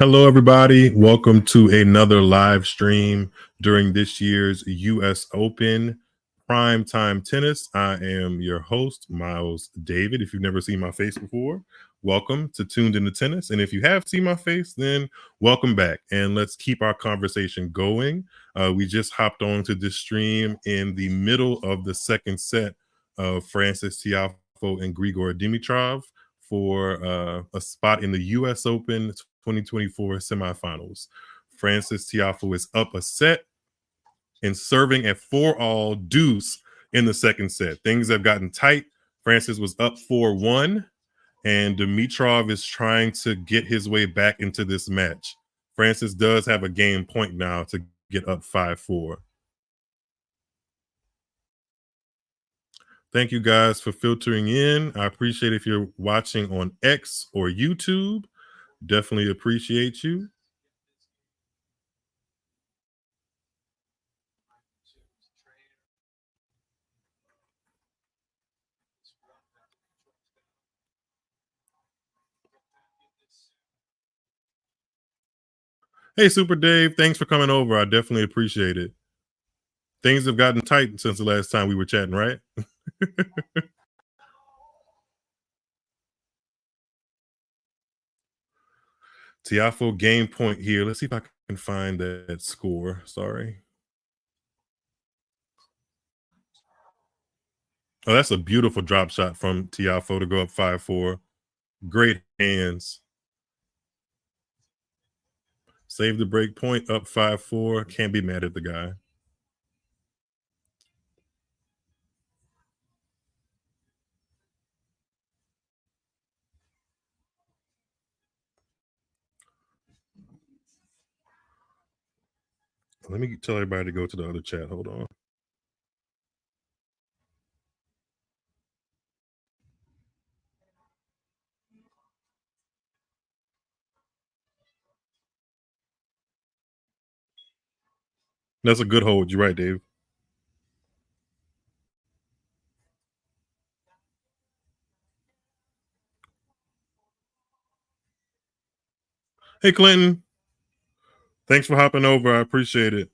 Hello, everybody. Welcome to another live stream during this year's U.S. Open Primetime Tennis. I am your host, Miles David. If you've never seen my face before, welcome to Tuned Into Tennis. And if you have seen my face, then welcome back. And let's keep our conversation going. We just hopped on to this stream in the middle of the second set of Frances Tiafoe and Grigor Dimitrov for a spot in the U.S. Open 2024 semifinals. Frances Tiafoe is up a set and serving at 4-all deuce in the second set. Things have gotten tight. Frances was up 4-1, and Dimitrov is trying to get his way back into this match. Frances does have a game point now to get up 5-4. Thank you guys for filtering in. I appreciate if you're watching on X or YouTube. Definitely appreciate you. Hey, Super Dave, thanks for coming over. I definitely appreciate it. Things have gotten tight since the last time we were chatting, right? Tiafoe game point here. Let's see if I can find that score. Sorry. Oh, that's a beautiful drop shot from Tiafoe to go up 5-4. Great hands. Save the break point, up 5-4. Can't be mad at the guy. Let me tell everybody to go to the other chat. Hold on. That's a good hold. You're right, Dave. Hey, Clinton. Thanks for hopping over. I appreciate it.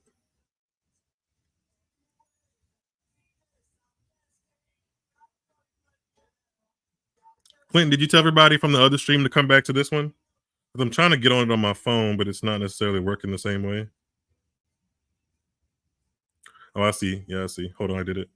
Clinton, did you tell everybody from the other stream to come back to this one? Because I'm trying to get on it on my phone, but it's not necessarily working the same way. Oh, I see. Yeah, I see. Hold on, I did it.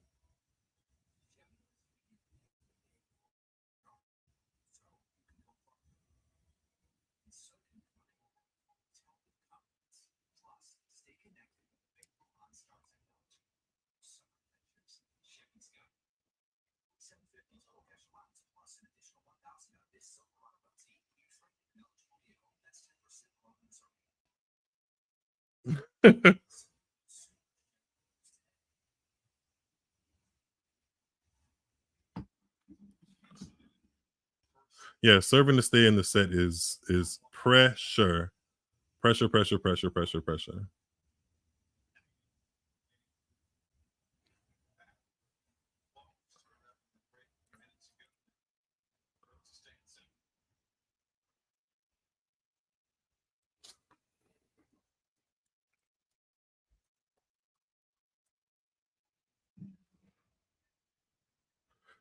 Yeah, serving to stay in the set is pressure. Pressure, pressure, pressure, pressure, pressure.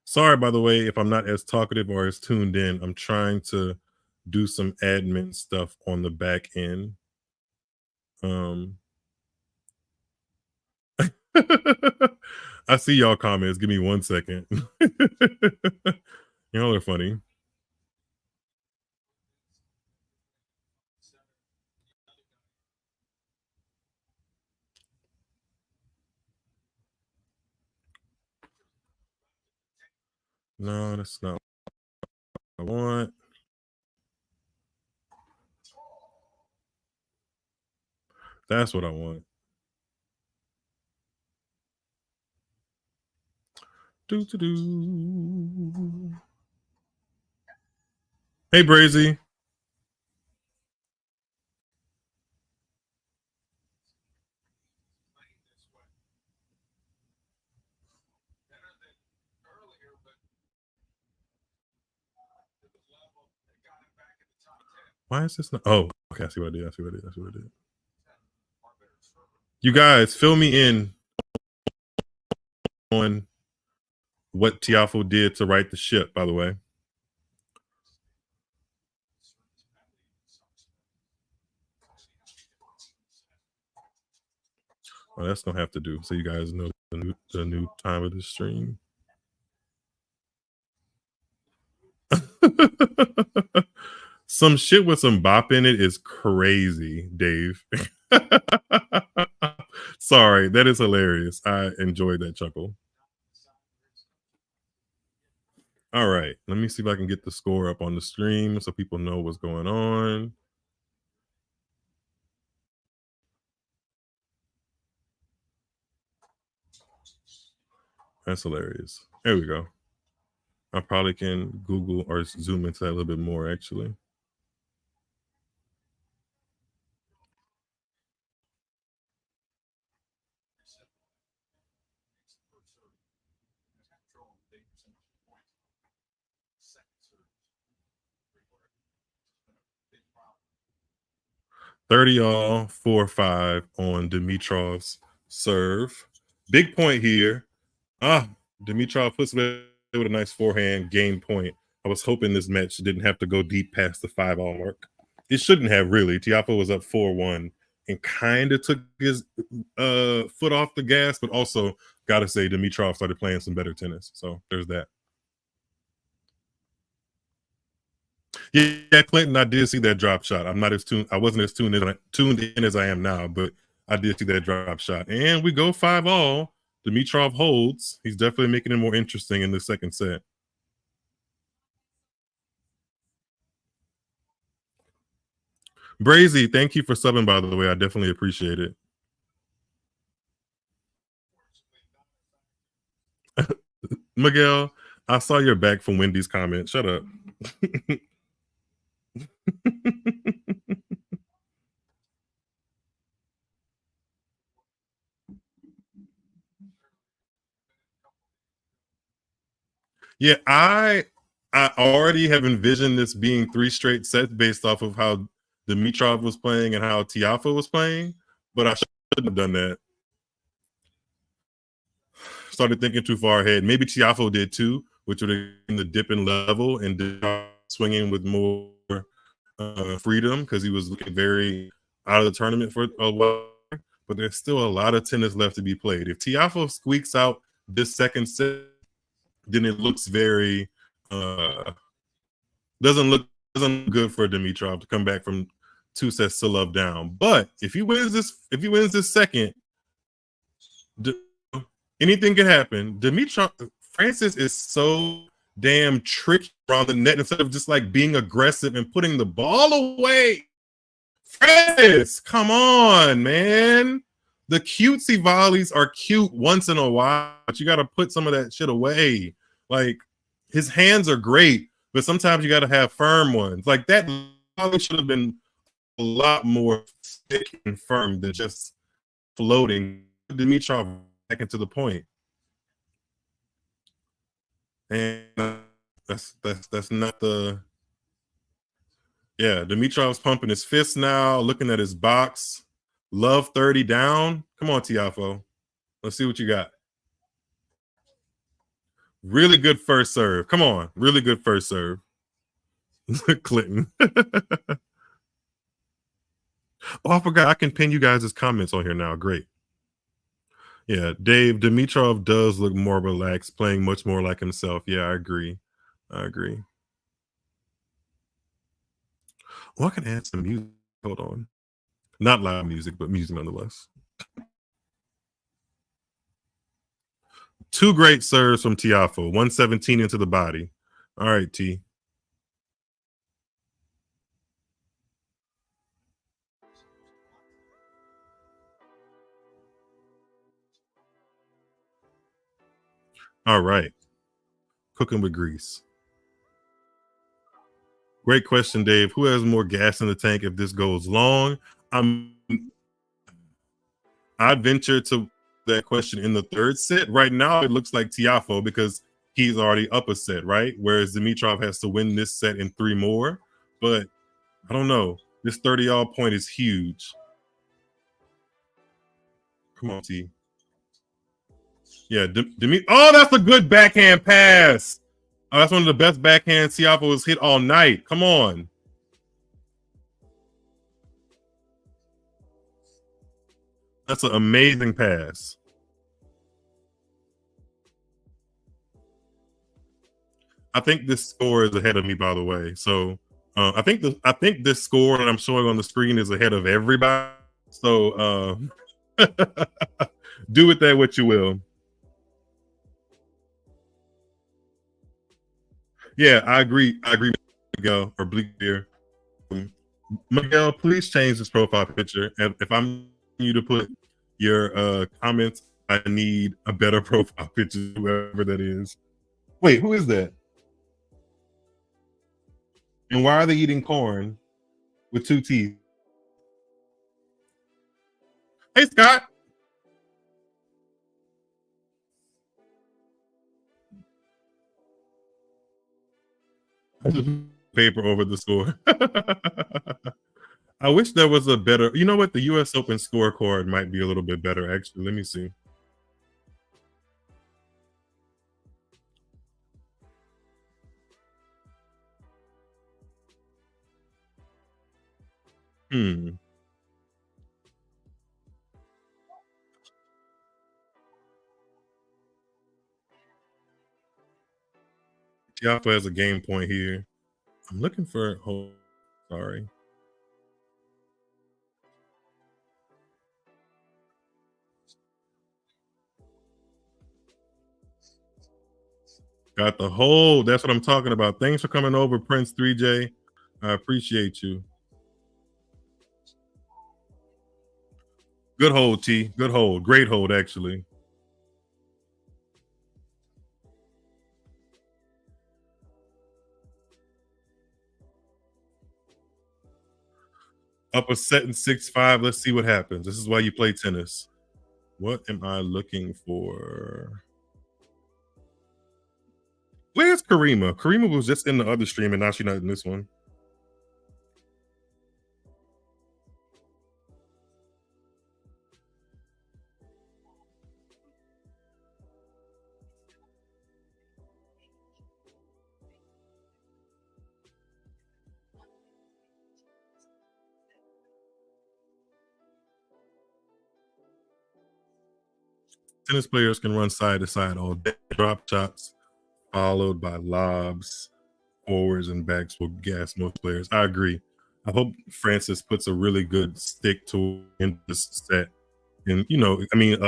Sorry, by the way, if I'm not as talkative or as tuned in. I'm trying to do some admin stuff on the back end. I see y'all comments. Give me 1 second. Y'all are funny. No, that's not what I want. That's what I want. Do do do. Hey, Brazy. Why is this not? Oh, Okay, I see what I did. I see what I did. I see what I did. You guys, fill me in on what TIAFOE did to right the ship, by the way. Well, that's gonna have to do so you guys know the new time of the stream. Some shit with some bop in it is crazy, Dave. Sorry, that is hilarious. I enjoyed that chuckle. All right, let me see if I can get the score up on the stream so people know what's going on. That's hilarious. There we go. I probably can Google or zoom into that a little bit more, actually. $30 all, 4-5 on Dimitrov's serve. Big point here. Dimitrov puts it with a nice forehand, game point. I was hoping this match didn't have to go deep past the 5-all mark. It shouldn't have, really. TIAFOE was up 4-1 and kind of took his foot off the gas, but also gotta say Dimitrov started playing some better tennis. So there's that. Yeah, Clinton, I did see that drop shot. I'm not as tuned. I wasn't as tuned in as I am now, but I did see that drop shot. And we go 5-all. Dimitrov holds. He's definitely making it more interesting in the second set. Brazy, thank you for subbing, by the way. I definitely appreciate it. Miguel, I saw your back from Wendy's comment. Shut up. Yeah, I already have envisioned this being 3 straight sets based off of how Dimitrov was playing and how TIAFOE was playing, but I shouldn't have done that. Started thinking too far ahead. Maybe TIAFOE did too, which would have been the dip in level and swinging with more freedom because he was looking very out of the tournament for a while. But there's still a lot of tennis left to be played. If TIAFOE squeaks out this second set, then it looks very doesn't look good for Dimitrov to come back from 2 sets to love down. But if he wins this second, anything can happen. Francis is so damn tricky around the net instead of just like being aggressive and putting the ball away. Francis, come on, man. The cutesy volleys are cute once in a while, but you got to put some of that shit away. Like, his hands are great, but sometimes you got to have firm ones. Like, that volley should have been a lot more thick and firm than just floating. Dimitrov back into the point. And that's not the... Yeah, Dimitrov's pumping his fist now, looking at his box. Love 30 down. Come on, TIAFOE. Let's see what you got. Really good first serve. Come on. Really good first serve. Clinton. Oh, I forgot. I can pin you guys' comments on here now. Great. Yeah, Dave, Dimitrov does look more relaxed, playing much more like himself. Yeah, I agree. I agree. Well, I can add some music. Hold on. Not loud music, but music nonetheless. 2 great serves from TIAFOE. 117 into the body. All right, T. All right. Cooking with grease. Great question, Dave. Who has more gas in the tank if this goes long? I'd venture to that question in the 3rd set. Right now, it looks like TIAFOE because he's already up a set, right? Whereas Dimitrov has to win this set in 3 more. But I don't know. This 30-all point is huge. Come on, T. Yeah, oh, that's a good backhand pass. Oh, that's one of the best backhand TIAFOE has hit all night. Come on. That's an amazing pass. I think this score is ahead of me, by the way. So I think this score that I'm showing on the screen is ahead of everybody. So do with that what you will. Yeah, I agree. Miguel or Bleak Beer. Miguel, please change this profile picture. If I'm you to put your comments, I need a better profile picture, whoever that is. Wait, who is that? And why are they eating corn with 2 teeth? Hey, Scott. Paper over the score. I wish there was a better. You know what? The U.S. Open scorecard might be a little bit better. Actually, let me see. TIAFOE has a game point here. I'm looking for. Oh, sorry. Got the hold. That's what I'm talking about. Thanks for coming over, Prince 3J. I appreciate you. Good hold, T. Good hold. Great hold, actually. Up a set in 6-5. Let's see what happens. This is why you play tennis. What am I looking for? Where's Karima? Karima was just in the other stream and now she's not in this one. Tennis players can run side to side all day. Drop shots followed by lobs, forwards, and backs will gas most players. I agree. I hope Francis puts a really good stick to in this set. And I mean,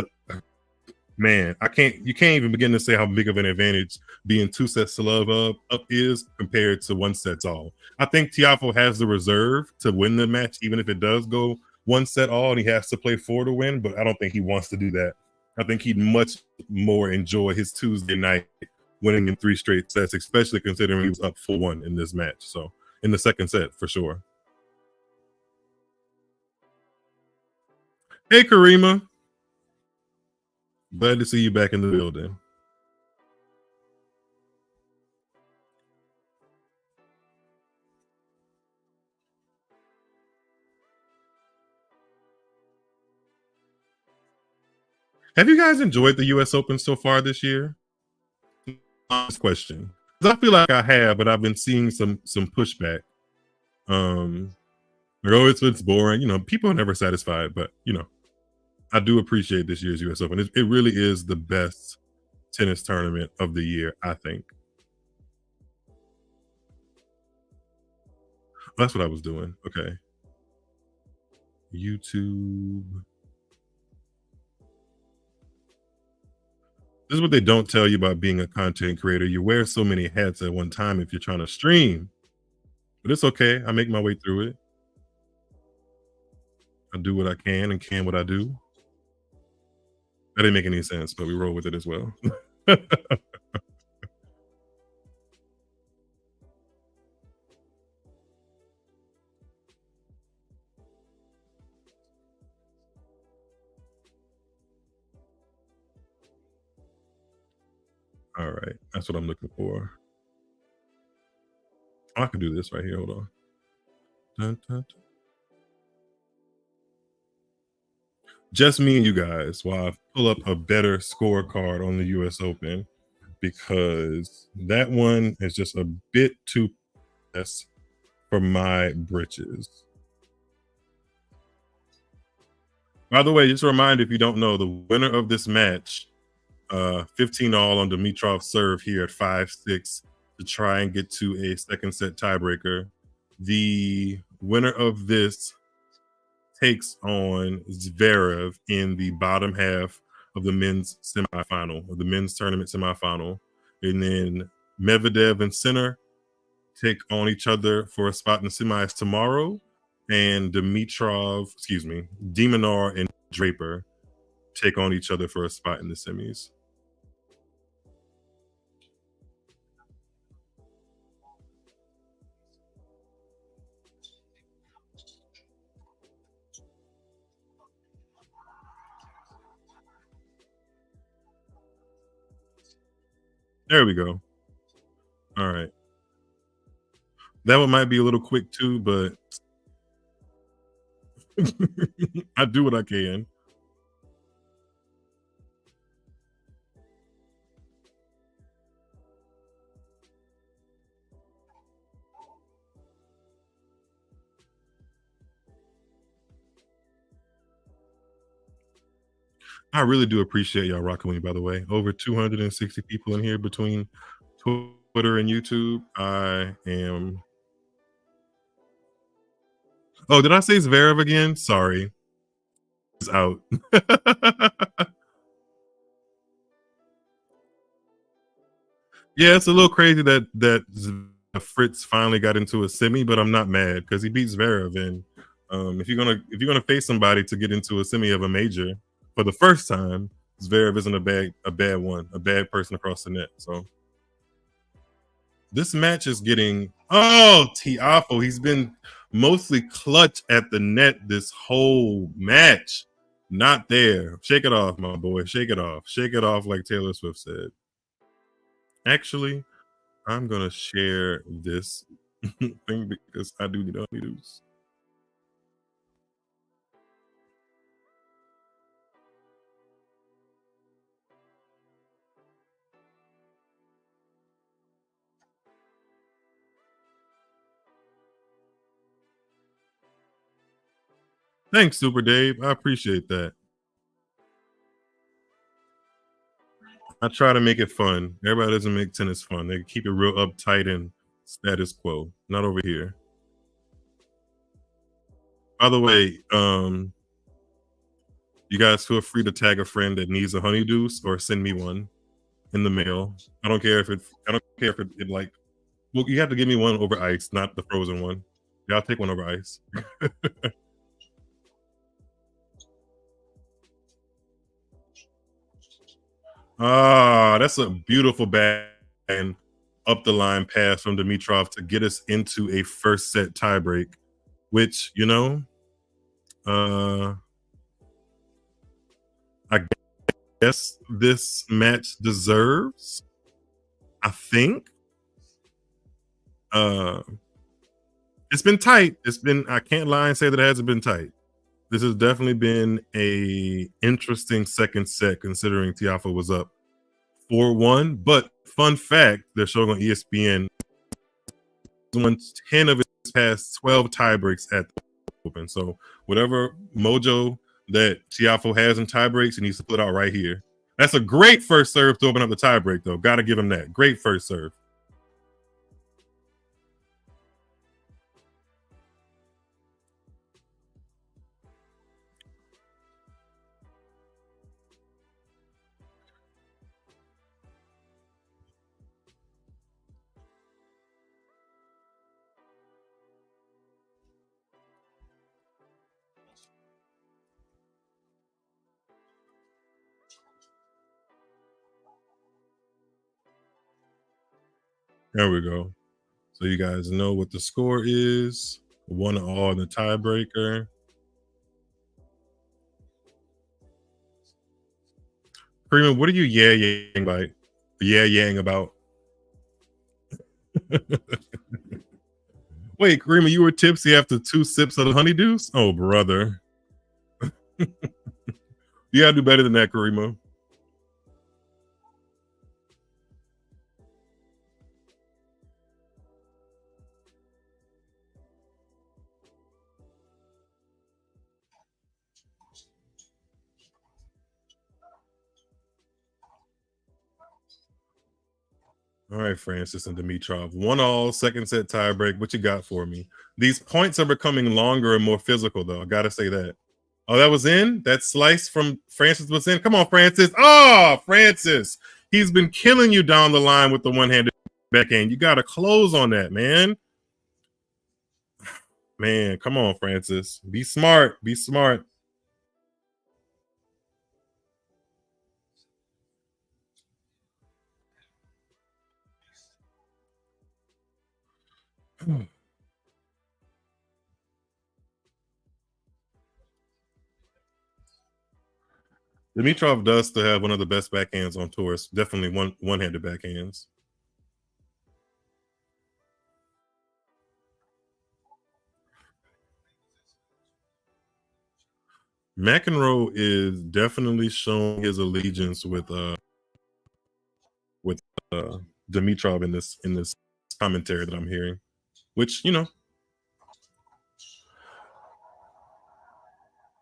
man, you can't even begin to say how big of an advantage being 2 sets to love up is compared to 1 set all. I think TIAFOE has the reserve to win the match, even if it does go 1 set all and he has to play 4 to win, but I don't think he wants to do that. I think he'd much more enjoy his Tuesday night winning in 3 straight sets, especially considering he was up 4-1 in this match. So in the second set, for sure. Hey, Karima. Glad to see you back in the building. Have you guys enjoyed the U.S. Open so far this year? Honest question. I feel like I have, but I've been seeing some pushback. It's boring. People are never satisfied, but I do appreciate this year's U.S. Open. It really is the best tennis tournament of the year, I think. That's what I was doing. Okay. YouTube. This is what they don't tell you about being a content creator. You wear so many hats at one time if you're trying to stream. But it's okay. I make my way through it. I do what I can and can what I do. That didn't make any sense, but we roll with it as well. All right. That's what I'm looking for. Oh, I can do this right here. Hold on. Dun, dun, dun. just me and you guys while I pull up a better scorecard on the US Open, because that one is just a bit too less for my britches. By the way, just a reminder, if you don't know, the winner of this match, 15 all on Dimitrov serve here at 5-6 to try and get to a second set tiebreaker. The winner of this takes on Zverev in the bottom half of the men's semifinal, of the men's tournament semifinal. And then Medvedev and Sinner take on each other for a spot in the semis tomorrow. And Dimitrov, Demonar and Draper take on each other for a spot in the semis. There we go. All right. That one might be a little quick too, but I do what I can. I really do appreciate y'all rocking with me, by the way. Over 260 people in here between Twitter and YouTube. I am. Oh, did I say Zverev again? Sorry. It's out. Yeah, it's a little crazy that Fritz finally got into a semi, but I'm not mad because he beats Zverev. And if you're gonna face somebody to get into a semi of a major for the first time, Zverev isn't a bad person across the net. So this match is getting TIAFOE. He's been mostly clutch at the net this whole match. Not there. Shake it off, my boy. Shake it off. Shake it off, like Taylor Swift said. Actually, I'm gonna share this thing because I do need news. Thanks, Super Dave. I appreciate that. I try to make it fun. Everybody doesn't make tennis fun. They keep it real uptight and status quo. Not over here. By the way, you guys feel free to tag a friend that needs a honeydew or send me one in the mail. I don't care if it like. Well, you have to give me one over ice, not the frozen one. Yeah, I'll take one over ice. That's a beautiful back and up the line pass from Dimitrov to get us into a first set tiebreak, which, I guess this match deserves. I think. It's been tight. I can't lie and say that it hasn't been tight. This has definitely been a interesting second set considering TIAFOE was up 4-1. But fun fact, they're showing on ESPN, won 10 of his past 12 tiebreaks at the Open. So whatever mojo that TIAFOE has in tiebreaks, he needs to put out right here. That's a great first serve to open up the tiebreak, though. Got to give him that. Great first serve. There we go. So you guys know what the score is. 1-all in the tiebreaker. Freeman, what are you yang about? Wait, Kareem, you were tipsy after 2 sips of the honeydews? Oh, brother. You gotta do better than that, Karima. All right, Francis and Dimitrov. 1-1, second set tiebreak. What you got for me? These points are becoming longer and more physical, though. I gotta say that. Oh, that was in? That slice from Francis was in? Come on, Francis. Oh, Francis. He's been killing you down the line with the one-handed backhand. You gotta close on that, man. Man, come on, Francis. Be smart. Be smart. Dimitrov does still have one of the best backhands on tours. Definitely one-handed backhands. McEnroe is definitely showing his allegiance with Dimitrov in this commentary that I'm hearing, which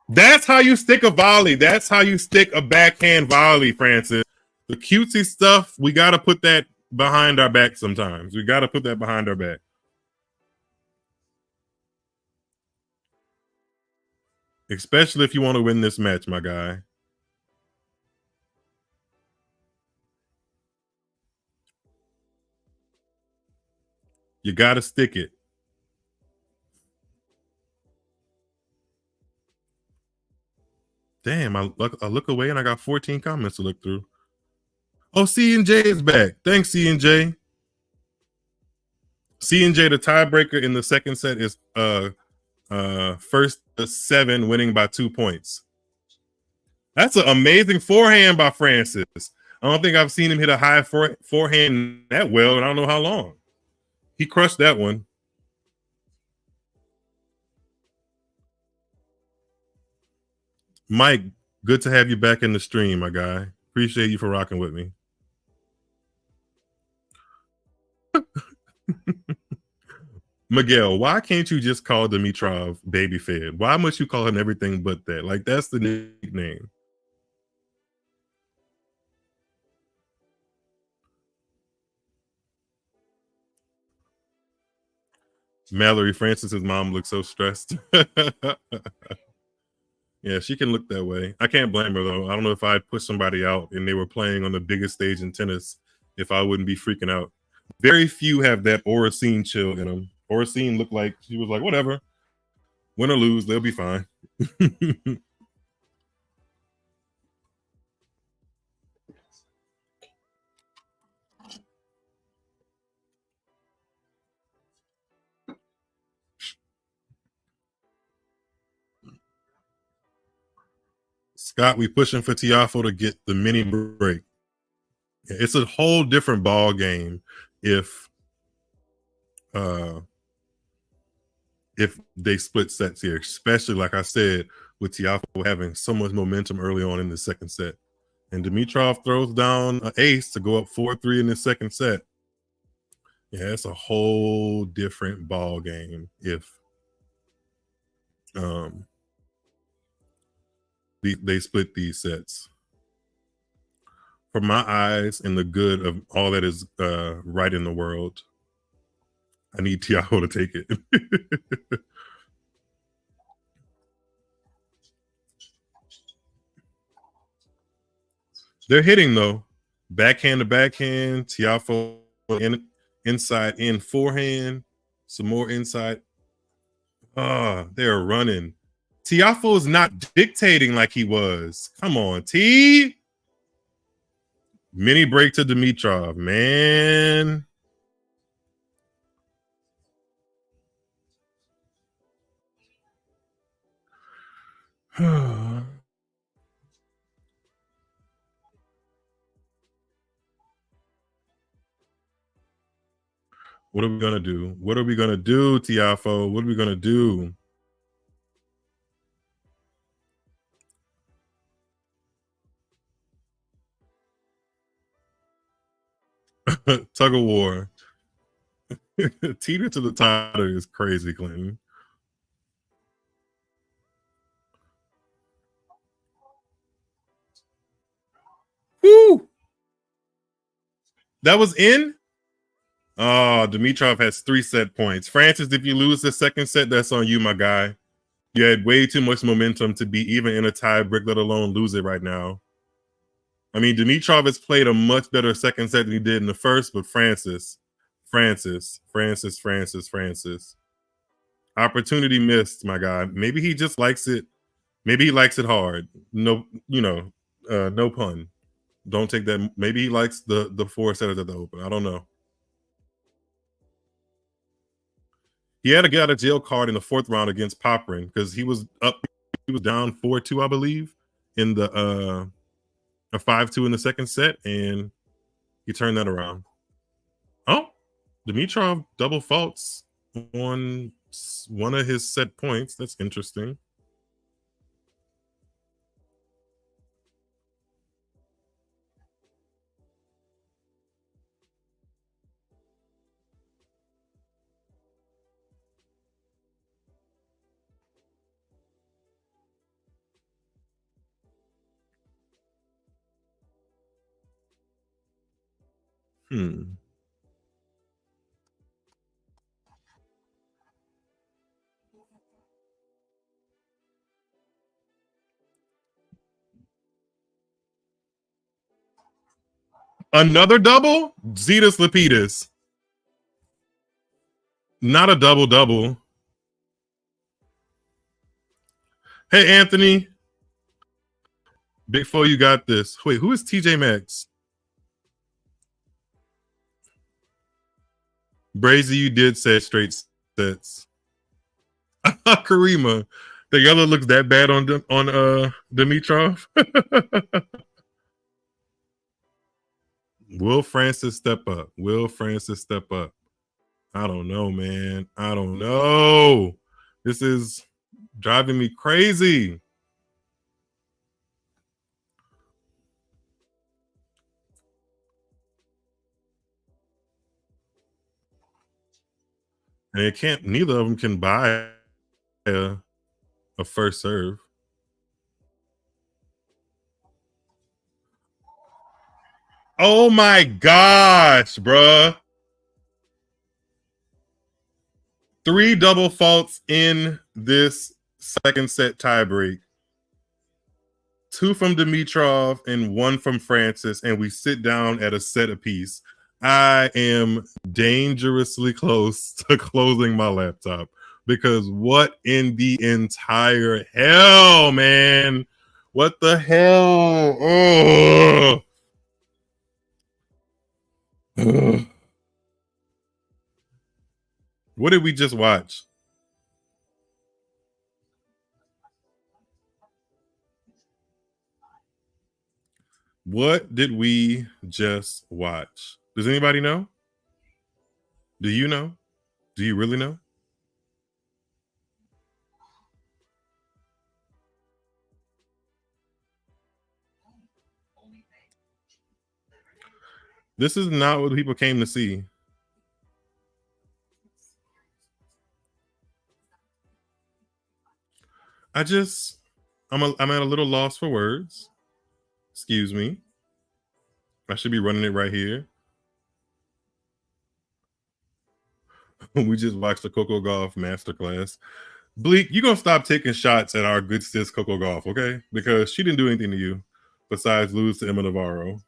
that's how you stick a volley. That's how you stick a backhand volley, Francis. The cutesy stuff, we got to put that behind our back sometimes. We got to put that behind our back. Especially if you want to win this match, my guy. You got to stick it. Damn, I look away and I got 14 comments to look through. Oh, C&J is back. Thanks, C&J. C&J, the tiebreaker in the second set is first 7, winning by 2 points. That's an amazing forehand by Francis. I don't think I've seen him hit a high forehand that well, and I don't know how long. He crushed that one. Mike, good to have you back in the stream, my guy. Appreciate you for rocking with me. Miguel, why can't you just call Dimitrov Baby Fed? Why must you call him everything but that? Like, that's the nickname. Mallory Francis's mom looks so stressed. Yeah, she can look that way. I can't blame her, though. I don't know if I'd push somebody out and they were playing on the biggest stage in tennis if I wouldn't be freaking out. Very few have that Oracene chill in them. Oracene looked like she was like, whatever. Win or lose, they'll be fine. Scott, we pushing for TIAFOE to get the mini break. It's a whole different ball game if they split sets here, especially like I said, with TIAFOE having so much momentum early on in the second set. And Dimitrov throws down an ace to go up 4-3 in the second set. Yeah, it's a whole different ball game if they split these sets. For my eyes and the good of all that is right in the world, I need TIAFOE to take it. They're hitting though. Backhand to backhand. TIAFOE inside in forehand. Some more inside. They're running. TIAFOE is not dictating like he was. Come on, T. Mini break to Dimitrov, man. What are we gonna do? What are we gonna do, TIAFOE? What are we gonna do? Tug of war. Teeter to the totter is crazy, Clinton. Woo! That was in? Oh, Dimitrov has 3 set points. Francis, if you lose the second set, that's on you, my guy. You had way too much momentum to be even in a tie break, let alone lose it right now. I mean, Dimitrov has played a much better second set than he did in the first, but Francis. Opportunity missed, my guy. Maybe he just likes it. Maybe he likes it hard. No, no pun. Don't take that. Maybe he likes the 4 setters at the Open. I don't know. He had to get out of jail card in the 4th round against Poprin because he was up. He was down 4-2, I believe, in the a 5-2 in the second set, and he turned that around. Oh, Dimitrov double faults on one of his set points. That's interesting. Another double? Zetas Lapidus. Not a double-double. Hey, Anthony. Big Four, you got this. Wait, who is TJ Maxx? Brazy, you did say straight sets. Karima. The yellow looks that bad on Dimitrov. Will Francis step up? Will Francis step up? I don't know, man. I don't know. This is driving me crazy. And it can't. Neither of them can buy a first serve. Oh my gosh, bruh. 3 double faults in this second set tiebreak. 2 from Dimitrov and 1 from Francis, and we sit down at a set apiece. I am dangerously close to closing my laptop because what in the entire hell, man? What the hell? Oh. What did we just watch? What did we just watch? Does anybody know? Do you know? Do you really know? This is not what people came to see. I'm at a little loss for words. Excuse me. I should be running it right here. We just watched the Coco Golf Masterclass. Bleak, you gonna stop taking shots at our good sis Coco Golf, okay? Because she didn't do anything to you besides lose to Emma Navarro.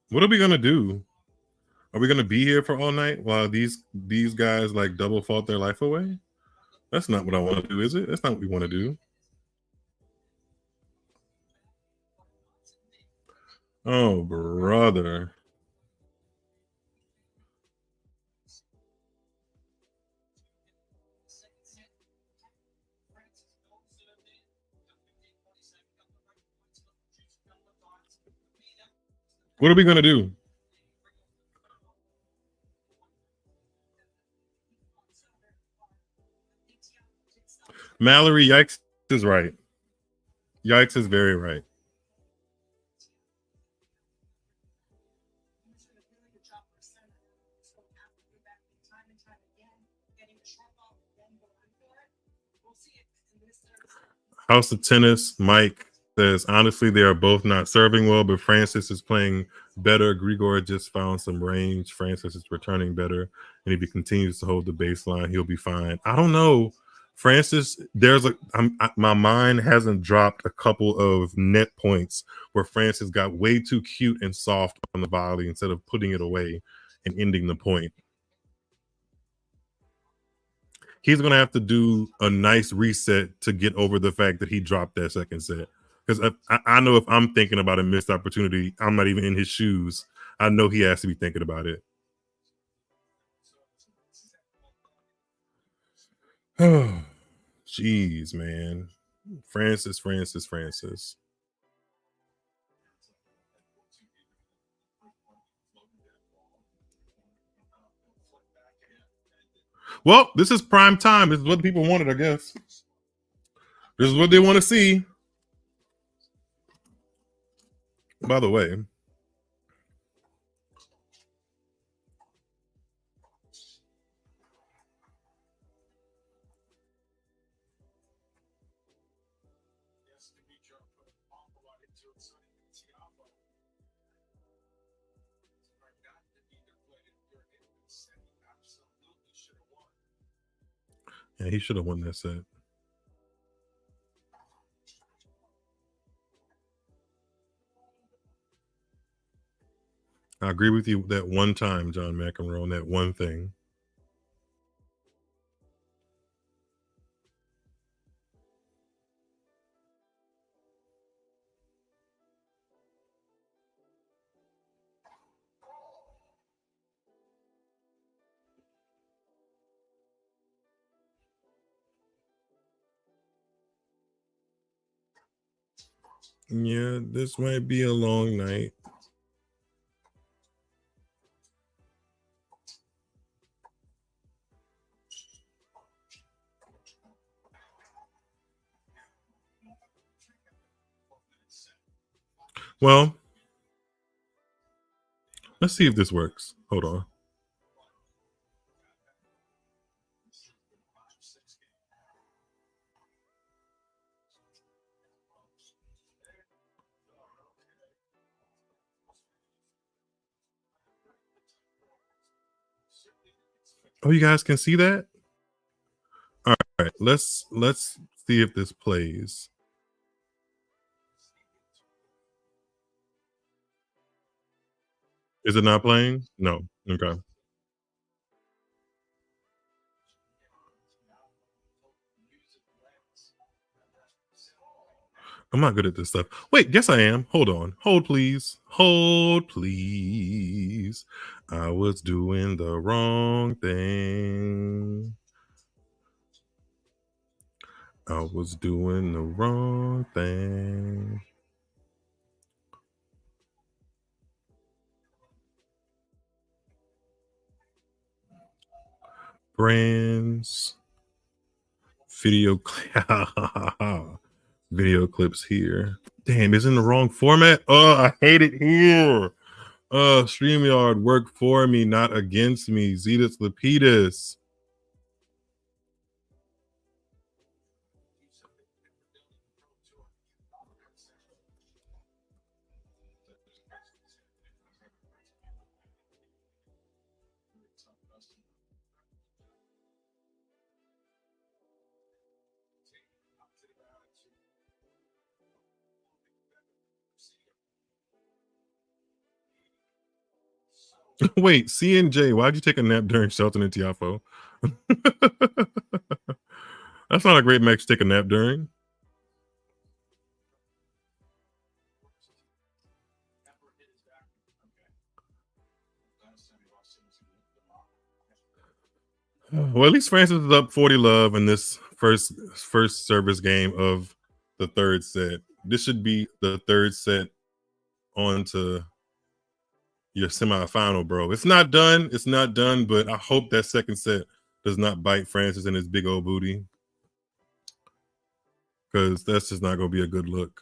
What are we gonna do? Are we gonna be here for all night while these guys like double fault their life away? That's not what I want to do, is it? That's not what we want to do. Oh, brother. What are we gonna do? Mallory, yikes is right. Yikes is very right. House of Tennis, Mike says, honestly, they are both not serving well, but Francis is playing better. Grigor just found some range. Francis is returning better. And if he continues to hold the baseline, he'll be fine. I don't know. Francis, my mind hasn't dropped a couple of net points where Francis got way too cute and soft on the volley instead of putting it away and ending the point. He's going to have to do a nice reset to get over the fact that he dropped that second set. Because I know if I'm thinking about a missed opportunity, I'm not even in his shoes. I know he has to be thinking about it. Oh, jeez, man. Francis. Well, this is prime time. This is what the people wanted, I guess. This is what they want to see. By the way, yeah, he should have won that set. I agree with you that one time, John McEnroe, on that one thing. Yeah, this might be a long night. Well, let's see if this works. Hold on. Oh, you guys can see that? All right, let's see if this plays. Is it not playing? No. Okay. I'm not good at this stuff. Wait, yes, I am. Hold on. Hold, please. Hold, please. I was doing the wrong thing. I was doing the wrong thing. Brands. Video video clips here. Damn, it's in the wrong format. Oh, I hate it here. StreamYard work for me, not against me. Zetas Lapidus. Wait, CNJ, why'd you take a nap during Shelton and TIAFOE? That's not a great match to take a nap during. Well, at least Francis is up 40-love in this first service game of the third set. This should be the third set on to your semifinal, bro. It's not done. It's not done, but I hope that second set does not bite Francis in his big old booty, because that's just not going to be a good look.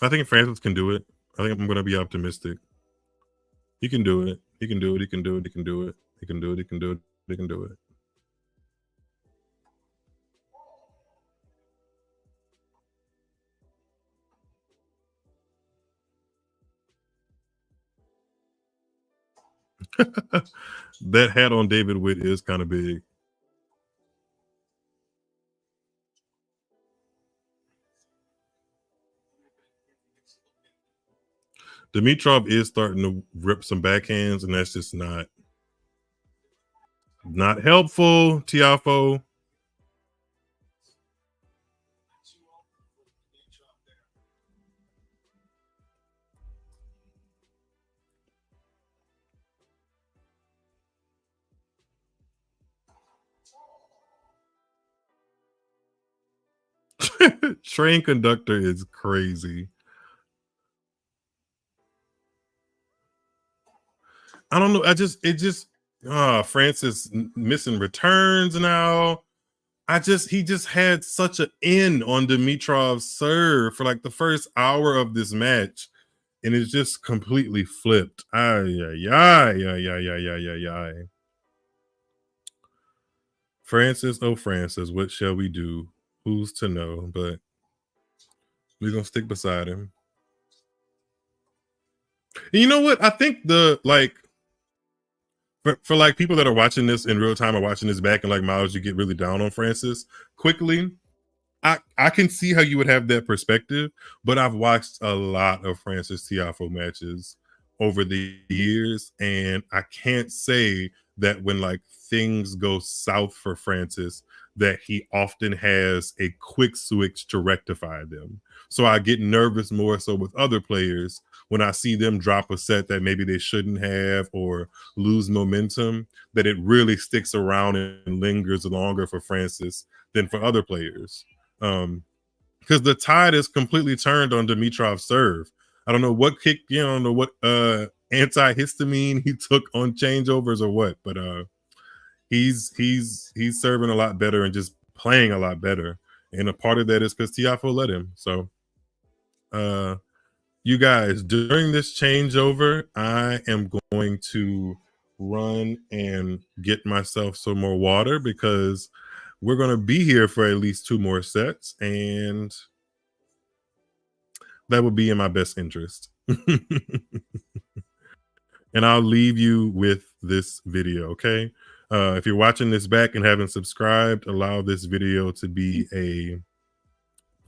I think Francis can do it. I think I'm going to be optimistic. He can do it. He can do it. He can do it. He can do it. He can do it. He can do it. He can do it. That hat on David Witt is kind of big. Dimitrov is starting to rip some backhands, and that's just not helpful, TIAFOE. Train conductor is crazy. I don't know. Francis missing returns now. He just had such an in on Dimitrov's serve for like the first hour of this match, and it's just completely flipped. Francis, oh Francis, what shall we do? Who's to know? But we're gonna stick beside him. And you know what? I think for like people that are watching this in real time or watching this back, and like Miles, you get really down on Francis quickly. I can see how you would have that perspective, but I've watched a lot of Francis TIAFOE matches over the years, and I can't say that when like things go south for Francis that he often has a quick switch to rectify them. So I get nervous more so with other players when I see them drop a set that maybe they shouldn't have or lose momentum, that it really sticks around and lingers longer for Francis than for other players. Because the tide is completely turned on Dimitrov's serve. I don't know what kick, I don't know what antihistamine he took on changeovers or what, but he's serving a lot better and just playing a lot better. And a part of that is because TIAFOE let him. So you guys, during this changeover, I am going to run and get myself some more water, because we're going to be here for at least 2 more sets, and that would be in my best interest. And I'll leave you with this video, okay? If you're watching this back and haven't subscribed, allow this video to be a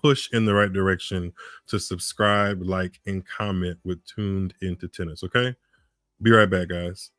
push in the right direction to subscribe, like, and comment with Tuned Into Tennis, okay? Be right back, guys.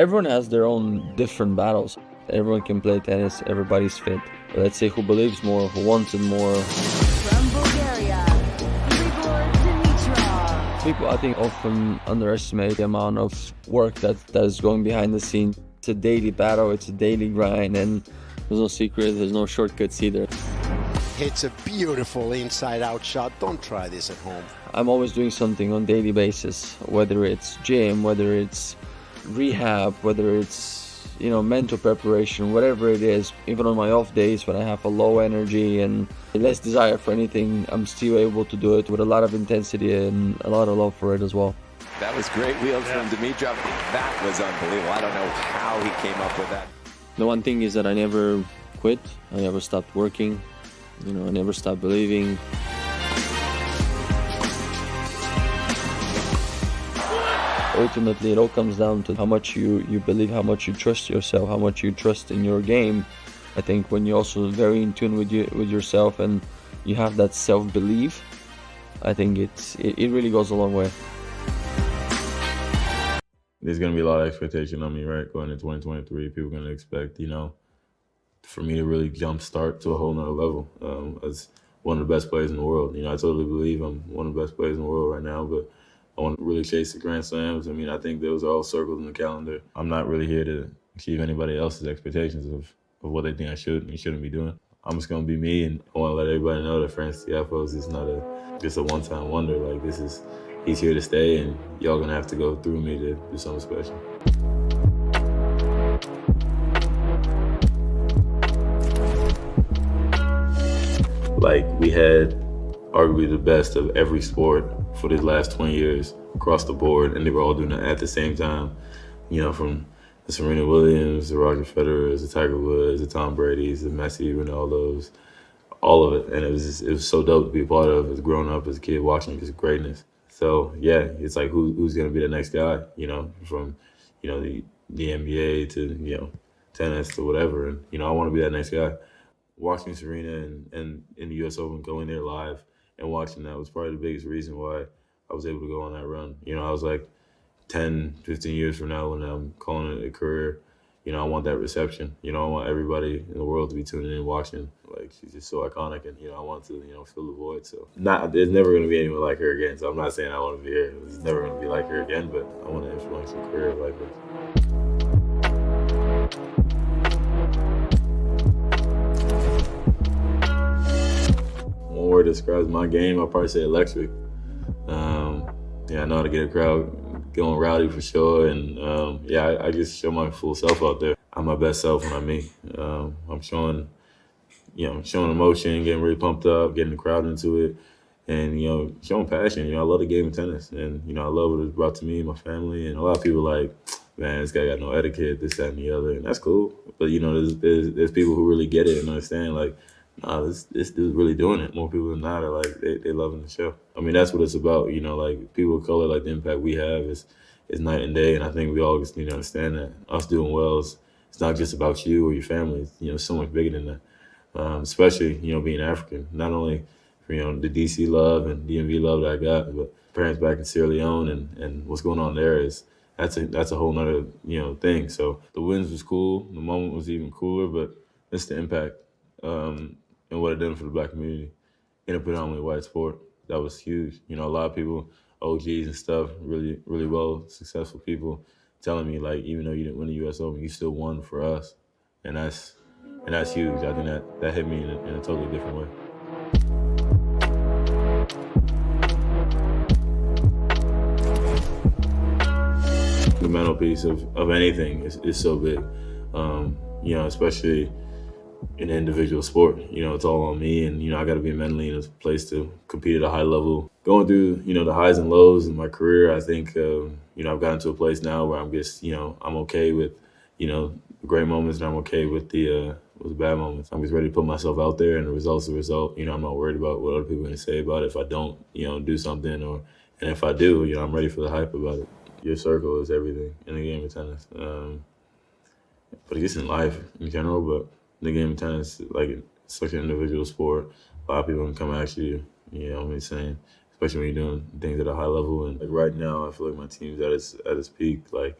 Everyone has their own different battles. Everyone can play tennis, everybody's fit. Let's say who believes more, who wants it more. From Bulgaria, Grigor DIMITROV. People, I think, often underestimate the amount of work that is going behind the scenes. It's a daily battle, it's a daily grind, and there's no secret, there's no shortcuts either. It's a beautiful inside-out shot. Don't try this at home. I'm always doing something on a daily basis, whether it's gym, whether it's rehab, whether it's, mental preparation, whatever it is. Even on my off days when I have a low energy and less desire for anything, I'm still able to do it with a lot of intensity and a lot of love for it as well. That was great wheels from Dimitrov. That was unbelievable. I don't know how he came up with that. The one thing is that I never quit. I never stopped working. I never stopped believing. Ultimately, it all comes down to how much you believe, how much you trust yourself, how much you trust in your game. I think when you're also very in tune with yourself and you have that self-belief, I think it really goes a long way. There's going to be a lot of expectation on me, right? Going into 2023, people are going to expect, for me to really jumpstart to a whole nother level as one of the best players in the world. I totally believe I'm one of the best players in the world right now, but I want to really chase the Grand Slams. I think those are all circled in the calendar. I'm not really here to achieve anybody else's expectations of what they think I should and shouldn't be doing. I'm just going to be me, and I want to let everybody know that France TIAFOE is not just a one-time wonder. Like, he's here to stay, and y'all going to have to go through me to do something special. Like, we had arguably the best of every sport for the last 20 years across the board, and they were all doing it at the same time. From the Serena Williams, the Roger Federers, the Tiger Woods, the Tom Brady's, the Messi, Ronaldo's, all of it. And it was so dope to be a part of as growing up as a kid, watching his greatness. So yeah, it's like who's gonna be the next guy, from the NBA to tennis to whatever. And I want to be that next guy. Watching Serena and in the US Open, going there live and watching that was probably the biggest reason why I was able to go on that run. I was like 10, 15 years from now when I'm calling it a career, I want that reception. I want everybody in the world to be tuning in and watching. Like, she's just so iconic, and I want to fill the void. So there's never going to be anyone like her again. So I'm not saying I want to be here. It's never going to be like her again, but I want to influence a career like this. One word describes my game, I'll probably say electric. I know how to get a crowd going rowdy for sure, and I just show my full self out there. I'm my best self when I'm me. I'm showing emotion, getting really pumped up, getting the crowd into it, and showing passion. I love the game of tennis, and I love what it's brought to me and my family. And a lot of people are like, man, this guy got no etiquette, this, that, and the other, and that's cool. But there's people who really get it and understand, like, nah, this dude's really doing it. More people than not are like, they loving the show. That's what it's about. Like, people of color, like, the impact we have is night and day. And I think we all just need to understand that us doing well it's not just about you or your family. It's so much bigger than that. Especially, being African. Not only for, the DC love and DMV love that I got, but parents back in Sierra Leone and what's going on there that's a whole nother, thing. So the wins was cool. The moment was even cooler, but it's the impact. And what it done for the Black community in a predominantly white sport. That was huge. A lot of people, OGs and stuff, really, really well, successful people telling me, like, even though you didn't win the US Open, you still won for us. And that's huge. I think that hit me in a totally different way. The mental piece of anything is so big, especially in an individual sport. It's all on me, and I got to be mentally in a place to compete at a high level. Going through the highs and lows in my career, I think I've gotten to a place now where I'm just I'm okay with the great moments, and I'm okay with the bad moments. I'm just ready to put myself out there, and the result's the result. I'm not worried about what other people are going to say about it if I don't do something, and if I do, I'm ready for the hype about it. Your circle is everything in the game of tennis, but I guess in life in general, but the game of tennis, like, it's such an individual sport. A lot of people can come at you, saying, especially when you're doing things at a high level. And like right now, I feel like my team's at its peak. Like,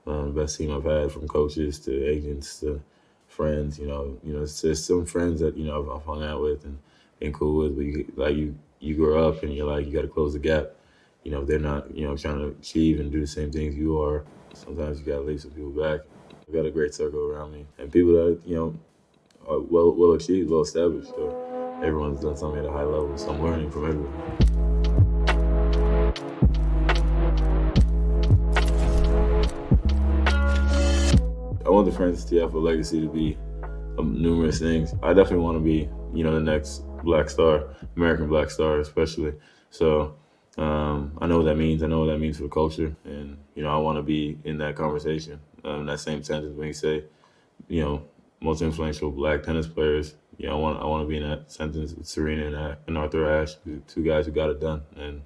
Best team I've had, from coaches to agents to friends. It's just some friends that I've hung out with and been cool with. But you grow up and you're like, you got to close the gap. They're not trying to achieve and do the same things you are. Sometimes you got to leave some people back. I've got a great circle around me and people that are well achieved, well established. So everyone's done something at a high level, so I'm learning from everyone. I want the Francis TIAFOE legacy to be numerous things. I definitely want to be, the next Black Star, American Black Star especially. So I know what that means. I know what that means for the culture. And, I want to be in that conversation. That same sentence when you say, most influential Black tennis players, I want to be in that sentence with Serena and Arthur Ashe, two guys who got it done. And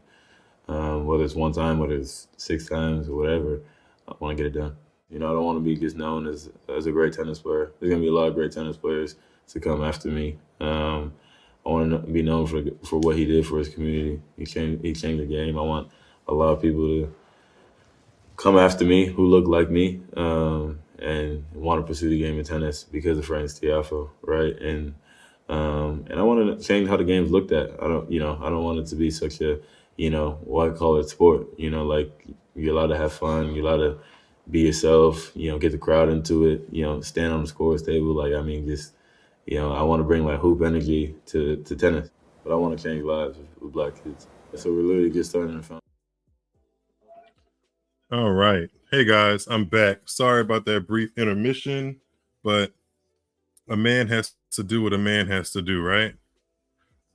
whether it's one time, whether it's 6 times or whatever, I want to get it done. I don't want to be just known as a great tennis player. There's going to be a lot of great tennis players to come after me. I want to be known for what he did for his community. He changed the game. I want a lot of people to come after me who look like me and want to pursue the game of tennis because of Francis TIAFOE, right? And I want to change how the game's looked at. I don't want it to be such a, white collar sport. Like, you're allowed to have fun. You're allowed to be yourself, get the crowd into it, stand on the scores table. Like, I want to bring like hoop energy to tennis, but I want to change lives with Black kids. So we're literally just starting to found. All right. Hey guys, I'm back. Sorry about that brief intermission, but a man has to do what a man has to do, right?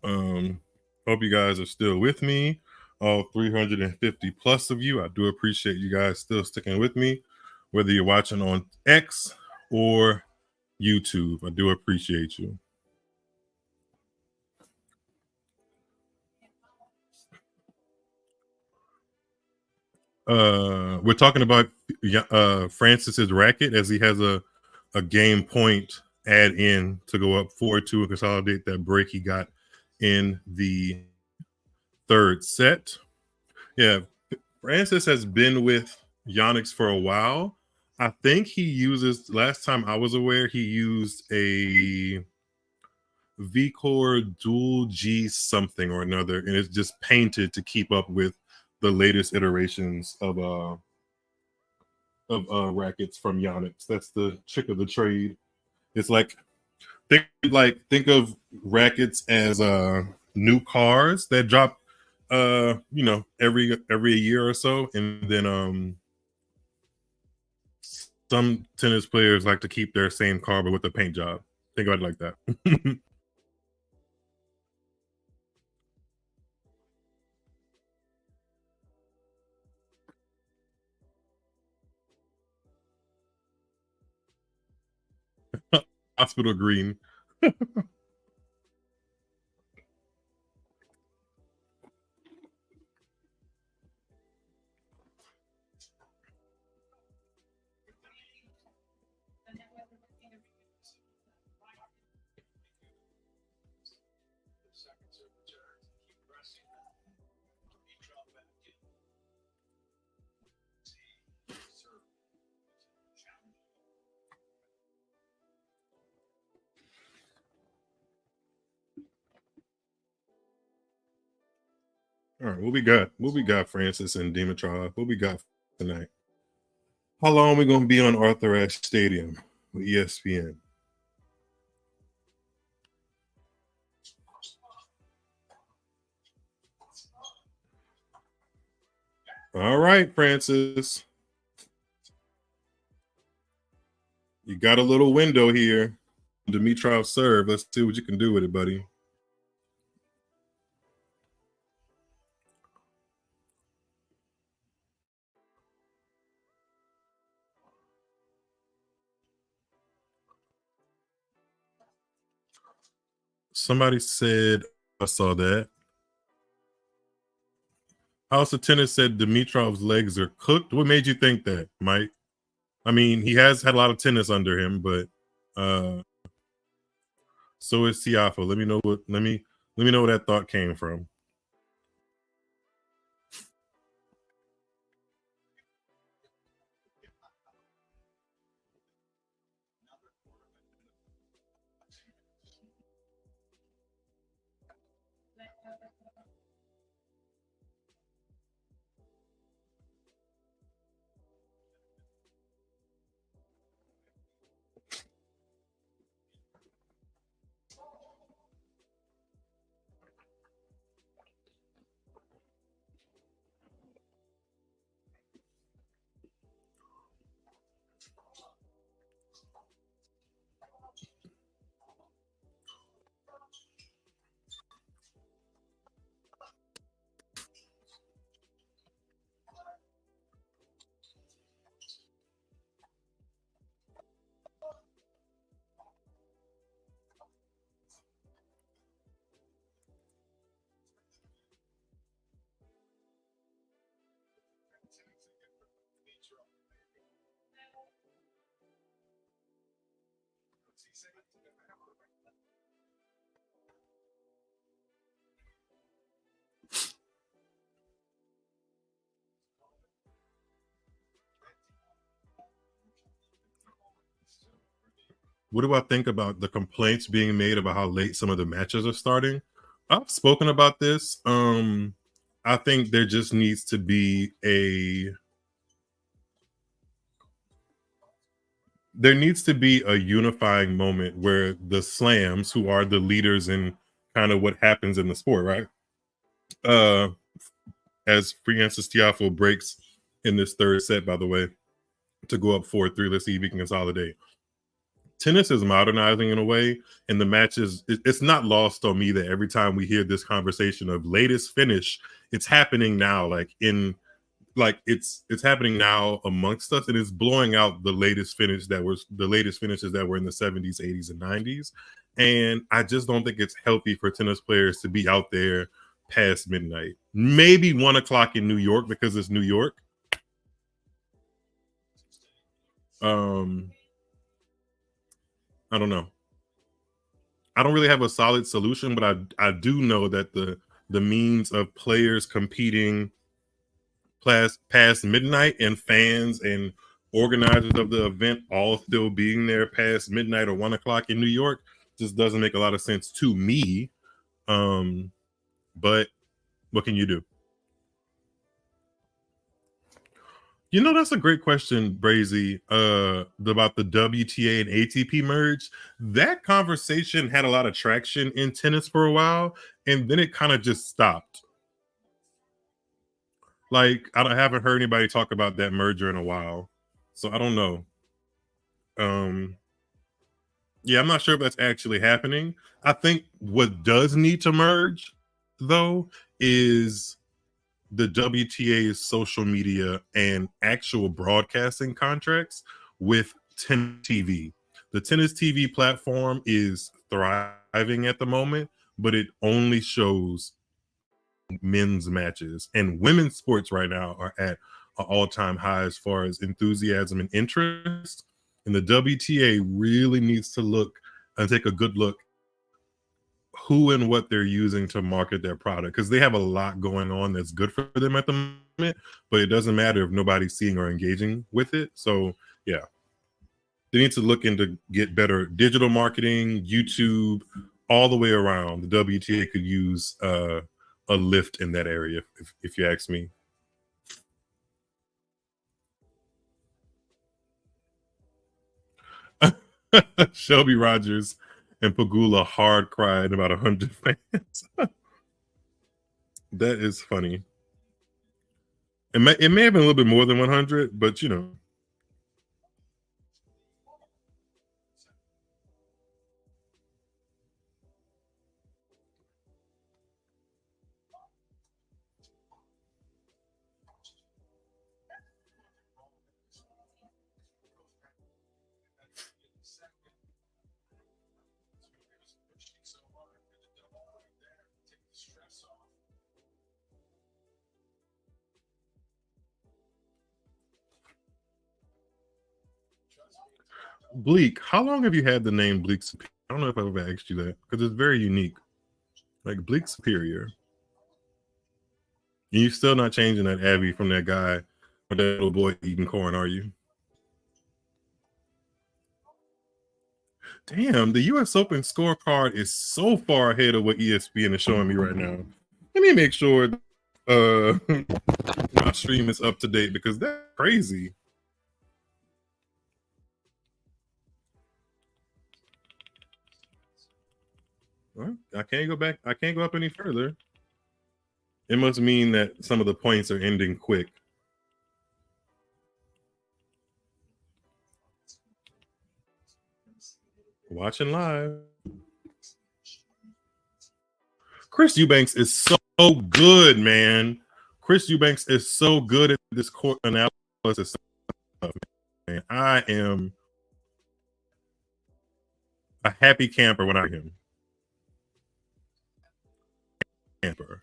Hope you guys are still with me. All 350 plus of you. I do appreciate you guys still sticking with me, whether you're watching on X or YouTube. I do appreciate you. We're talking about Francis's racket, as he has a game point add in to go up 4-2 and consolidate that break he got in the third set. Yeah, Francis has been with Yonex for a while. I think he uses, last time I was aware, he used a V-Core Dual G something or another, and it's just painted to keep up with the latest iterations of rackets from Yonex. That's the trick of the trade. It's like think of rackets as new cars that drop every year or so, and then some tennis players like to keep their same car but with a paint job. Think about it like that. Hospital green. All right, what we got? What we got, Francis and Dimitrov? What we got tonight? How long are we going to be on Arthur Ashe Stadium with ESPN? All right, Francis. You got a little window here. Dimitrov serve. Let's see what you can do with it, buddy. Somebody said, I saw that. House of Tennis said Dimitrov's legs are cooked. What made you think that, Mike? I mean, he has had a lot of tennis under him, but so is TIAFOE. Let me know where that thought came from. what do I think about the complaints being made about how late some of the matches are starting? I've spoken about this. I think there just needs to be a unifying moment where the slams, who are the leaders in kind of what happens in the sport, right? As Francis Tiafoe breaks in this third set, by the way, to go up 4-3. Let's see if he can consolidate. Tennis is modernizing in a way, and the matches, it's not lost on me that every time we hear this conversation of latest finish, it's happening now, it's happening now amongst us, and it's blowing out the latest finishes that were in the 70s, 80s, and 90s. And I just don't think it's healthy for tennis players to be out there past midnight. Maybe 1 o'clock in New York because it's New York. I don't know. I don't really have a solid solution, but I do know that the means of players competing past midnight and fans and organizers of the event all still being there past midnight or 1 o'clock in New York just doesn't make a lot of sense to me. But what can you do? You know, that's a great question, Brazy, about the WTA and ATP merge. That conversation had a lot of traction in tennis for a while, and then it kind of just stopped. Like, I haven't heard anybody talk about that merger in a while, so I don't know. Yeah, I'm not sure if that's actually happening. I think what does need to merge, though, is the WTA's social media and actual broadcasting contracts with Tennis TV. The Tennis TV platform is thriving at the moment, but it only shows men's matches, and women's sports right now are at an all-time high as far as enthusiasm and interest. And the WTA really needs to look and take a good look who and what they're using to market their product, because they have a lot going on that's good for them at the moment, but it doesn't matter if nobody's seeing or engaging with it. So yeah, they need to look into get better digital marketing, YouTube, all the way around. The WTA could use a lift in that area, if you ask me. Shelby Rogers and Pagula hard cried about 100 fans. That is funny. It may have been a little bit more than 100, but you know. Bleak, how long have you had the name Bleak Superior? I don't know if I've ever asked you that, because it's very unique. Like Bleak Superior. And you're still not changing that Abby from that guy or that little boy eating corn, are you? Damn, the US Open scorecard is so far ahead of what ESPN is showing me right now. Let me make sure my stream is up to date, because that's crazy. Well, I can't go back. I can't go up any further. It must mean that some of the points are ending quick. Watching live. Chris Eubanks is so good, man. Chris Eubanks is so good at this court analysis stuff, man. I am a happy camper when I hear him. Camper.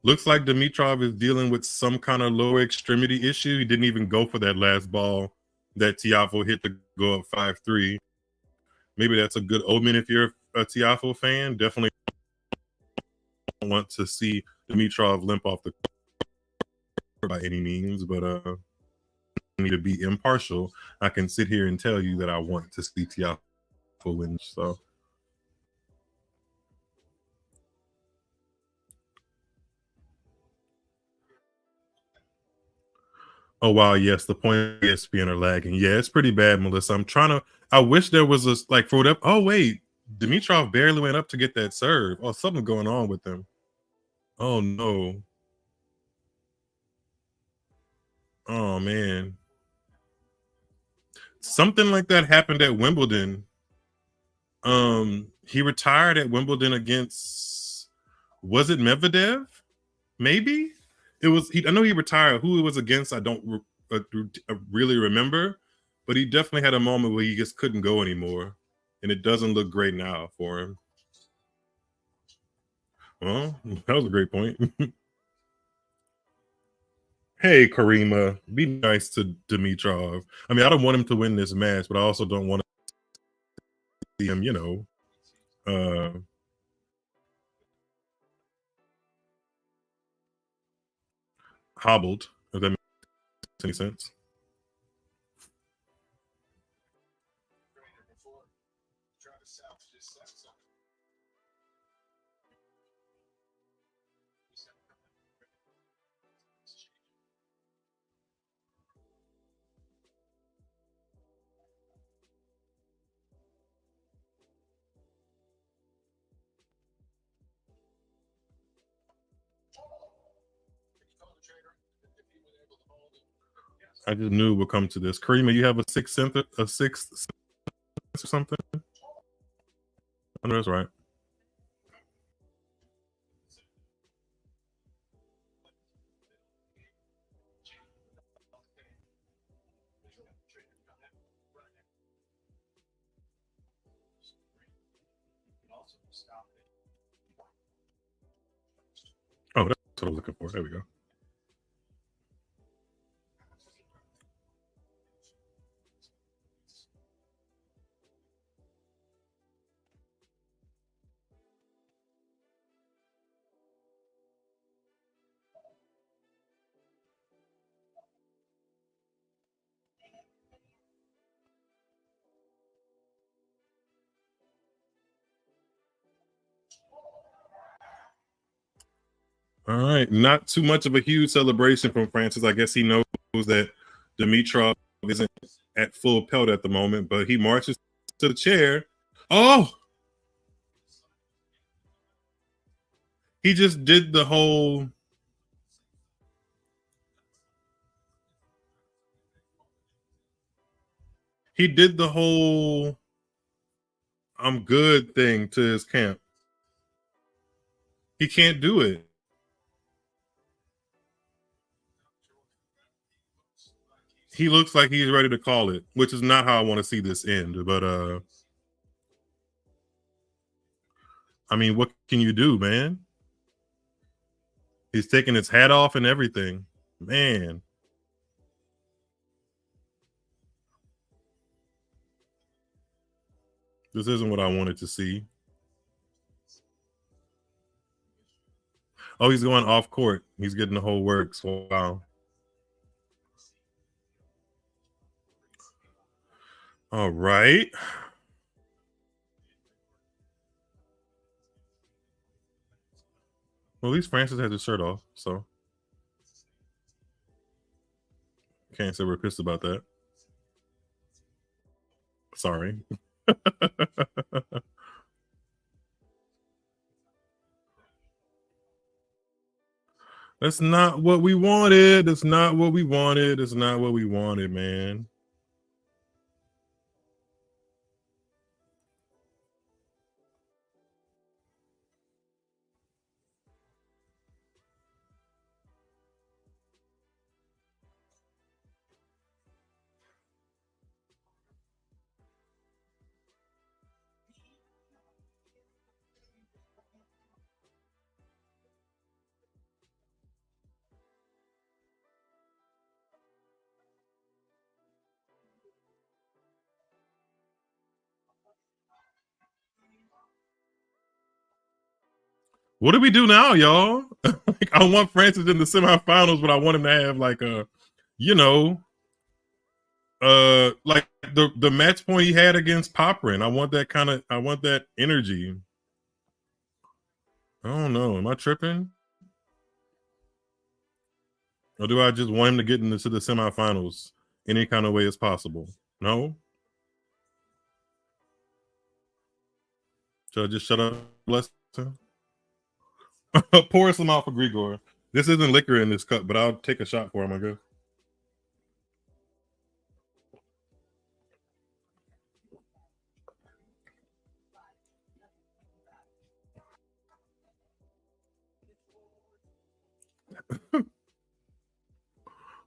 Looks like Dimitrov is dealing with some kind of lower extremity issue. He didn't even go for that last ball that Tiafoe hit to go up 5-3. Maybe that's a good omen if you're a Tiafoe fan. Definitely want to see Dimitrov limp off the court by any means, but to be impartial, I can sit here and tell you that I want to see TIAFOE win. So. Oh wow, yes, the point ESPN are lagging. Yeah, it's pretty bad, Melissa. I wish there was a like for whatever. Oh wait, Dimitrov barely went up to get that serve. Oh, something going on with him. Oh no. Oh man. Something like that happened at Wimbledon. He retired at Wimbledon against, was it Medvedev? Maybe it was. I know he retired. Who it was against, I don't really remember, but he definitely had a moment where he just couldn't go anymore, and it doesn't look great now for him. Well, that was a great point. Hey, Karima, be nice to Dimitrov. I mean, I don't want him to win this match, but I also don't want to see him, hobbled, if that makes any sense. I just knew we'll come to this. Karima, you have a sixth sense or something? I know that's right. Oh, that's what I was looking for. There we go. All right, not too much of a huge celebration from Francis. I guess he knows that Dimitrov isn't at full pelt at the moment, but he marches to the chair. Oh, he just did the whole. He did the whole "I'm good" thing to his camp. He can't do it. He looks like he's ready to call it, which is not how I want to see this end. But I mean, what can you do, man? He's taking his hat off and everything. Man. This isn't what I wanted to see. Oh, he's going off court. He's getting the whole works. Wow. All right. Well, at least Francis has his shirt off, so can't say we're pissed about that. Sorry. That's not what we wanted. That's not what we wanted. That's not what we wanted, man. What do we do now, y'all? Like, I want Francis in the semifinals, but I want him to have like a, you know, like the match point he had against Poprin. I want that energy. I don't know. Am I tripping? Or do I just want him to get into the semifinals any kind of way as possible? No? Should I just shut up, Lester? Pour some out for Grigor. This isn't liquor in this cup, but I'll take a shot for him, I guess.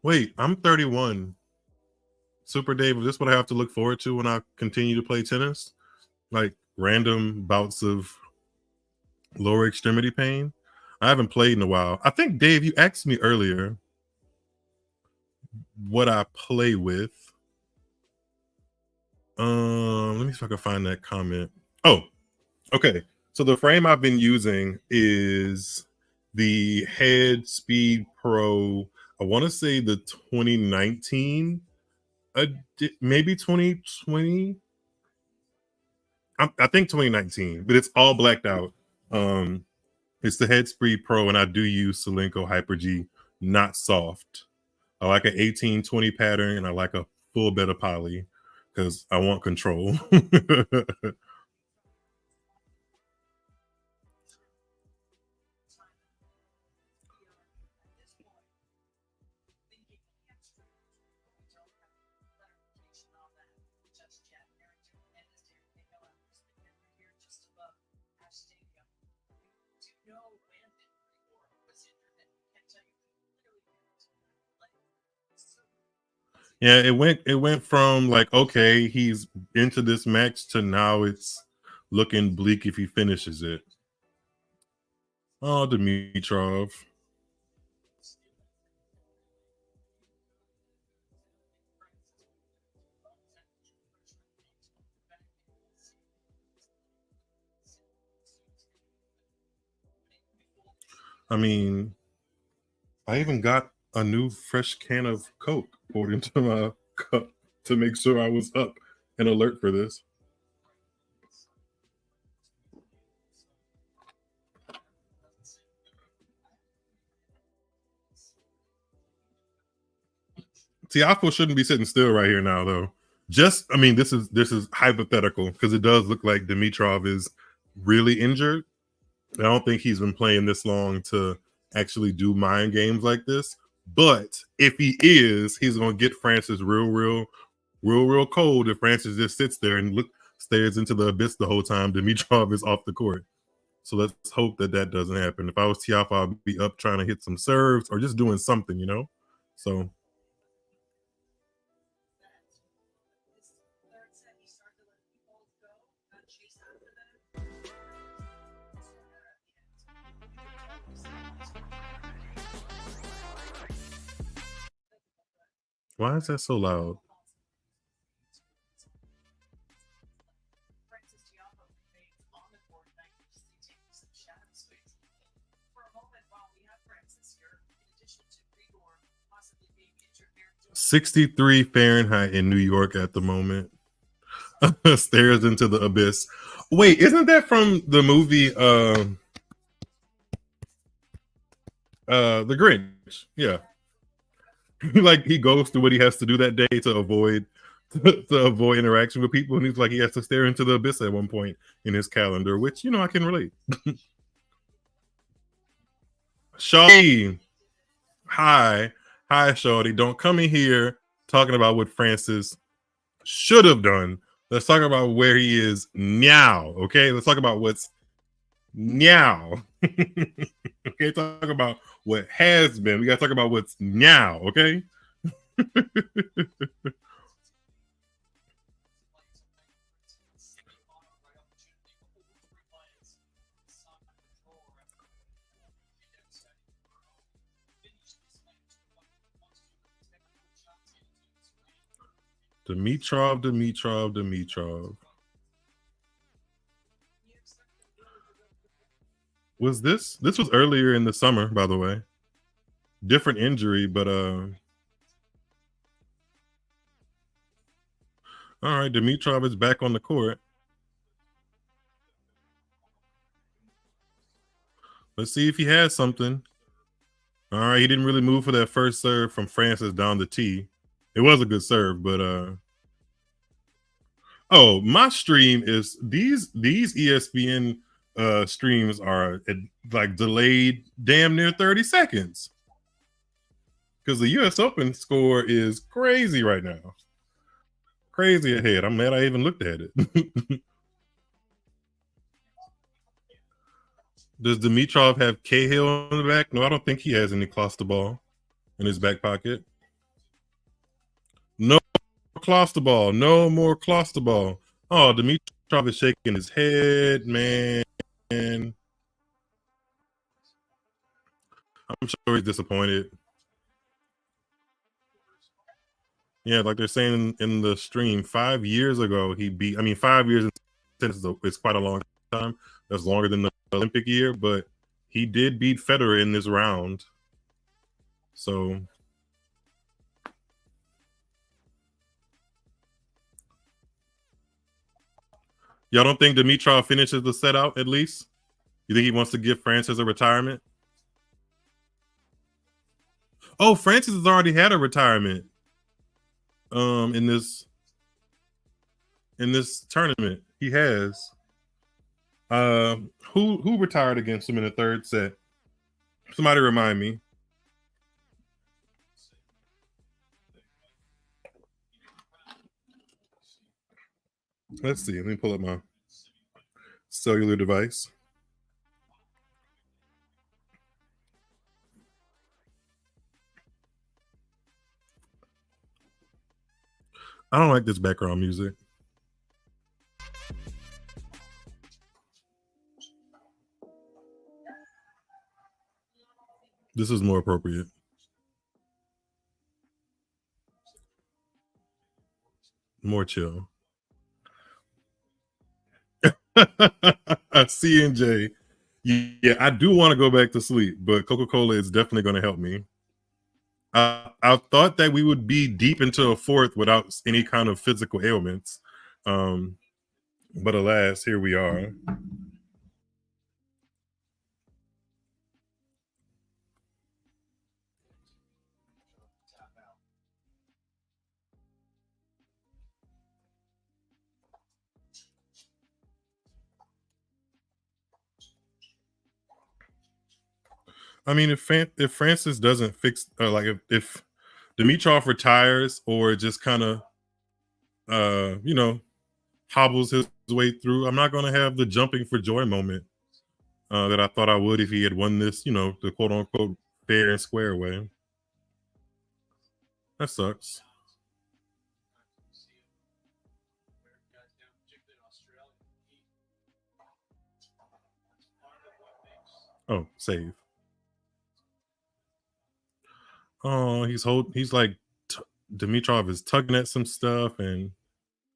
Wait, I'm 31. Super Dave, is this what I have to look forward to when I continue to play tennis? Like random bouts of lower extremity pain? I haven't played in a while. I think, Dave, you asked me earlier what I play with. Let me see if I can find that comment. Oh, okay. So the frame I've been using is the Head Speed Pro. I want to say the 2019, maybe 2020. I think 2019, but it's all blacked out. It's the Head Speed Pro, and I do use Solenko Hyper G, not soft. I like an 1820 pattern, and I like a full bed of poly because I want control. Yeah, it went from like, okay, he's into this match to now it's looking bleak if he finishes it. Oh, Dimitrov. I mean, I even got a new fresh can of Coke poured into my cup to make sure I was up and alert for this. TIAFOE shouldn't be sitting still right here now, though. Just, I mean, this is hypothetical because it does look like Dimitrov is really injured. I don't think he's been playing this long to actually do mind games like this. But if he is, he's gonna get Francis real cold if Francis just sits there and stares into the abyss the whole time Dimitrov is off the court. So let's hope that doesn't happen. If I was TIAFOE, I'd be up trying to hit some serves or just doing something, you know. So. Why is that so loud? "63 Fahrenheit in New York at the moment." Stares into the abyss. Wait, isn't that from the movie The Grinch? Yeah. Like he goes through what he has to do that day to avoid interaction with people, and he's like he has to stare into the abyss at one point in his calendar, which, you know, I can relate. Shawty, hi Shawty, don't come in here talking about what Francis should have done. Let's talk about where he is now. Okay, let's talk about what's now. Okay, talk about what has been. We got to talk about what's now. Okay. Dimitrov. Was this was earlier in the summer, by the way. Different injury, but all right, Dimitrov is back on the court. Let's see if he has something. All right, he didn't really move for that first serve from Francis down the tee. It was a good serve, but oh, my stream is these ESPN streams are like delayed damn near 30 seconds. Because the US Open score is crazy right now. Crazy ahead. I'm glad I even looked at it. Does Dimitrov have Cahill on the back? No, I don't think he has any cluster ball in his back pocket. No cluster ball. No more cluster ball. Oh, Dimitrov is shaking his head, man. I'm sure he's disappointed. Yeah, like they're saying in the stream, 5 years ago he beat. I mean, 5 years is quite a long time. That's longer than the Olympic year, but he did beat Federer in this round. So y'all don't think Dimitrov finishes the set out at least? You think he wants to give Francis a retirement? Oh, Francis has already had a retirement in this tournament. He has. Who retired against him in the third set? Somebody remind me. Let's see. Let me pull up my cellular device. I don't like this background music. This is more appropriate. More chill. C&J. Yeah, I do want to go back to sleep, but Coca-Cola is definitely going to help me. I thought that we would be deep into a fourth without any kind of physical ailments. But alas, here we are. I mean, if Francis doesn't fix, like if Dimitrov retires or just kind of, hobbles his way through, I'm not going to have the jumping for joy moment that I thought I would if he had won this, the quote unquote fair and square way. That sucks. Oh, save. Oh, he's like Dimitrov is tugging at some stuff, and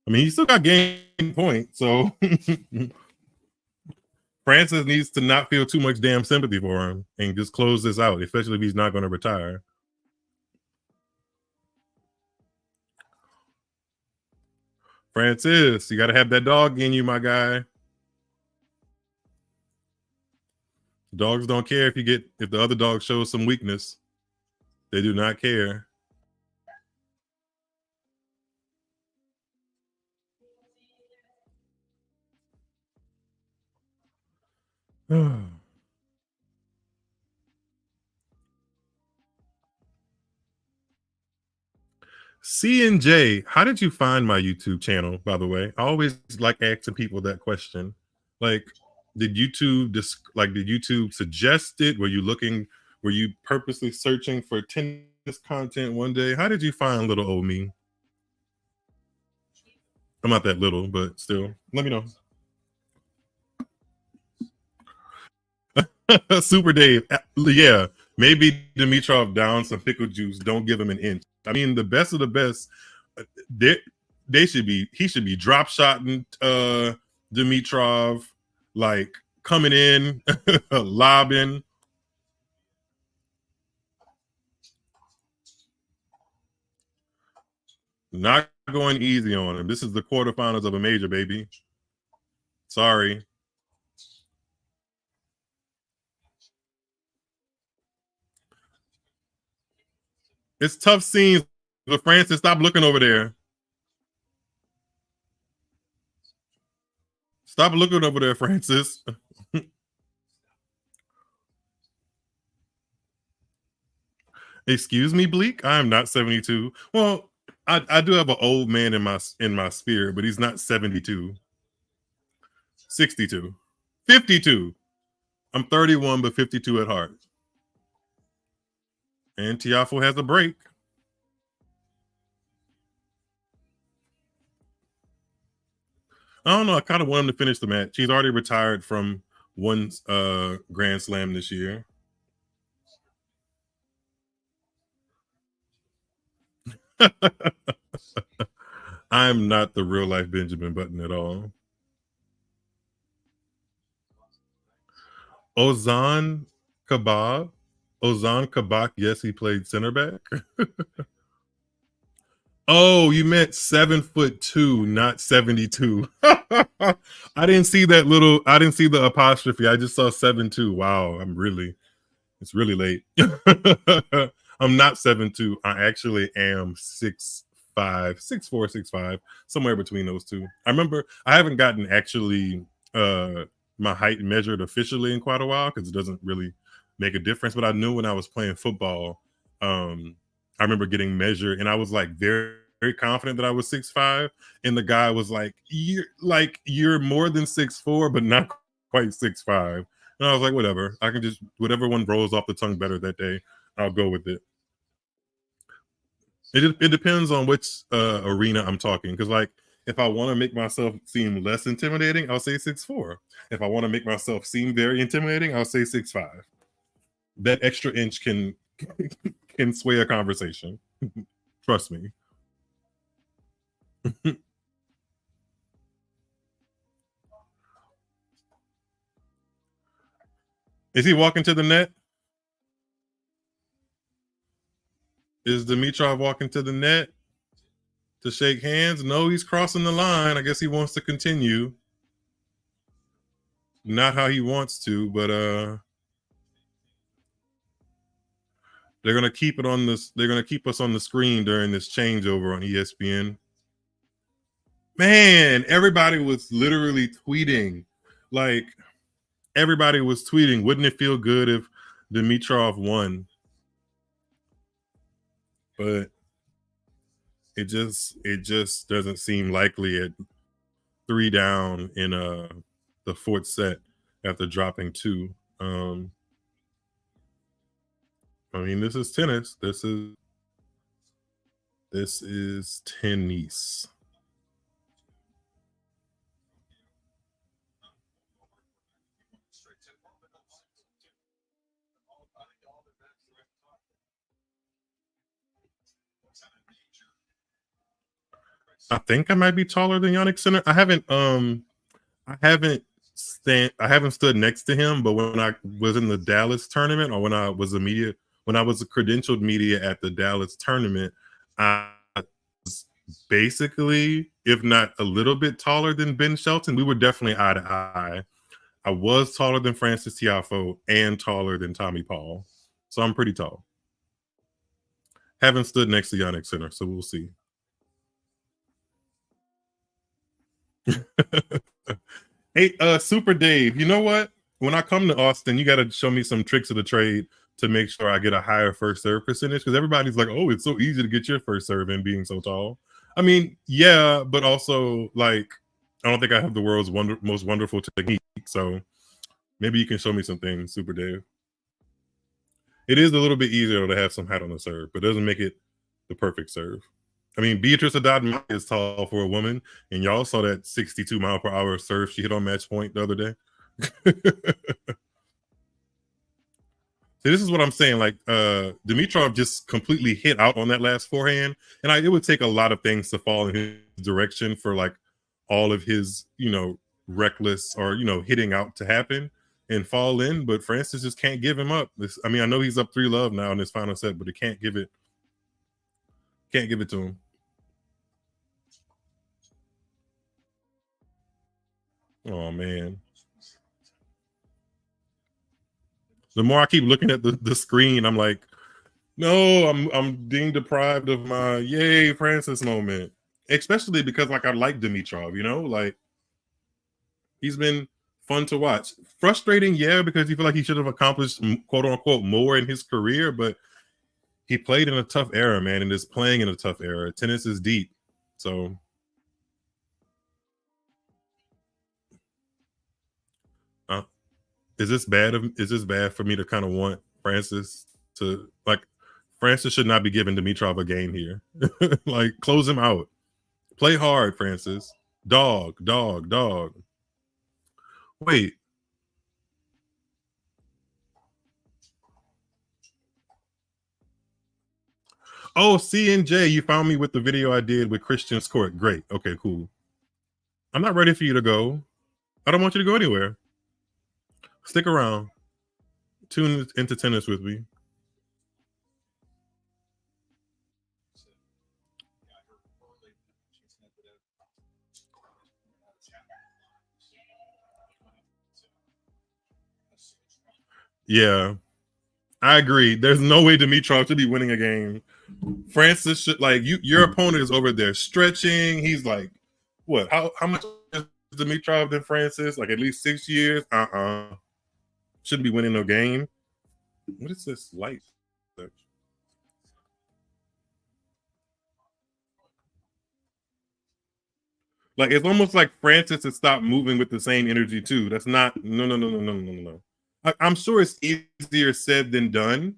I mean he still got game point, so Francis needs to not feel too much damn sympathy for him and just close this out, especially if he's not going to retire. Francis, you got to have that dog in you, my guy. Dogs don't care if the other dog shows some weakness. They do not care. C&J, how did you find my YouTube channel, by the way? I always like asking people that question. Like, did YouTube suggest it? Were you purposely searching for tennis content one day? How did you find little old me? I'm not that little, but still, let me know. Super Dave, yeah, maybe Dimitrov down some pickle juice. Don't give him an inch. I mean, the best of the best, he should be drop shotting Dimitrov, like coming in, lobbing. Not going easy on him. This is the quarterfinals of a major, baby. Sorry. It's tough scenes, but Francis, stop looking over there. Stop looking over there, Francis. Excuse me, Bleak. I am not 72. Well, I do have an old man in my spirit, but he's not 72. 62. 52. I'm 31, but 52 at heart. And TIAFOE has a break. I don't know. I kind of want him to finish the match. He's already retired from one Grand Slam this year. I'm not the real life Benjamin Button at all. Ozan Kabak. Yes, he played center back. Oh, you meant 7'2", not 72. I didn't see that I didn't see the apostrophe. I just saw 7'2". Wow, it's really late. I'm not 7'2". I actually am 6'5", 6'4", 6'5", somewhere between those two. I remember I haven't gotten actually my height measured officially in quite a while because it doesn't really make a difference. But I knew when I was playing football, I remember getting measured, and I was like very, very confident that I was 6'5", and the guy was like, "You're more than 6'4", but not quite 6'5". And I was like, whatever. I can just whatever one rolls off the tongue better that day, I'll go with it. It depends on which arena I'm talking, because like if I want to make myself seem less intimidating, I'll say 6'4". If I want to make myself seem very intimidating, I'll say 6'5". That extra inch can sway a conversation. Trust me. Is he walking to the net? Is Dimitrov walking to the net to shake hands? No, he's crossing the line. I guess he wants to continue. Not how he wants to, but they're gonna keep it on this. They're gonna keep us on the screen during this changeover on ESPN. Man, everybody was literally tweeting. Like everybody was tweeting. Wouldn't it feel good if Dimitrov won? But it just doesn't seem likely at 3 down in the fourth set after dropping 2. I mean, this is tennis. This is tennis. I think I might be taller than Yannick Sinner. I haven't stood next to him, but when I was in the Dallas tournament, or when I was a credentialed media at the Dallas tournament, I was basically, if not a little bit taller than Ben Shelton. We were definitely eye to eye. I was taller than Francis Tiafoe and taller than Tommy Paul, so I'm pretty tall. Haven't stood next to Yannick Sinner, so we'll see. Hey, Super Dave, you know what? When I come to Austin, you got to show me some tricks of the trade to make sure I get a higher first serve percentage, because everybody's like, oh, it's so easy to get your first serve in being so tall. I mean, yeah, but also, like, I don't think I have the world's most wonderful technique, so maybe you can show me some things, Super Dave. It is a little bit easier to have some height on the serve, but it doesn't make it the perfect serve. I mean, Beatrice Haddad is tall for a woman, and y'all saw that 62-mile-per-hour serve she hit on match point the other day. See, this is what I'm saying. Like, Dimitrov just completely hit out on that last forehand, and it would take a lot of things to fall in his direction for like all of his, reckless or hitting out to happen. and fall in, but Francis just can't give him up. I mean, I know he's up 3-love now in this final set, but he can't give it to him. Oh man. The more I keep looking at the screen, I'm like, no, I'm being deprived of my yay Francis moment. Especially because like I like Dimitrov, you know, like he's been fun to watch. Frustrating, yeah, because you feel like he should have accomplished quote unquote more in his career, but he played in a tough era, man, and is playing in a tough era. Tennis is deep. So is this bad for me to kind of want Francis to like Francis should not be giving Dimitrov a game here. Like close him out. Play hard, Francis. Dog. Wait. Oh, CNJ, you found me with the video I did with Christian's Court. Great. Okay, cool. I'm not ready for you to go. I don't want you to go anywhere. Stick around. Tune into tennis with me. Yeah, I agree. There's no way Dimitrov should be winning a game. Francis should like your opponent is over there stretching. He's like, what? How much is Dimitrov than Francis? Like at least 6 years? Shouldn't be winning no game. What is this light? Like it's almost like Francis has stopped moving with the same energy too. That's not no. I'm sure it's easier said than done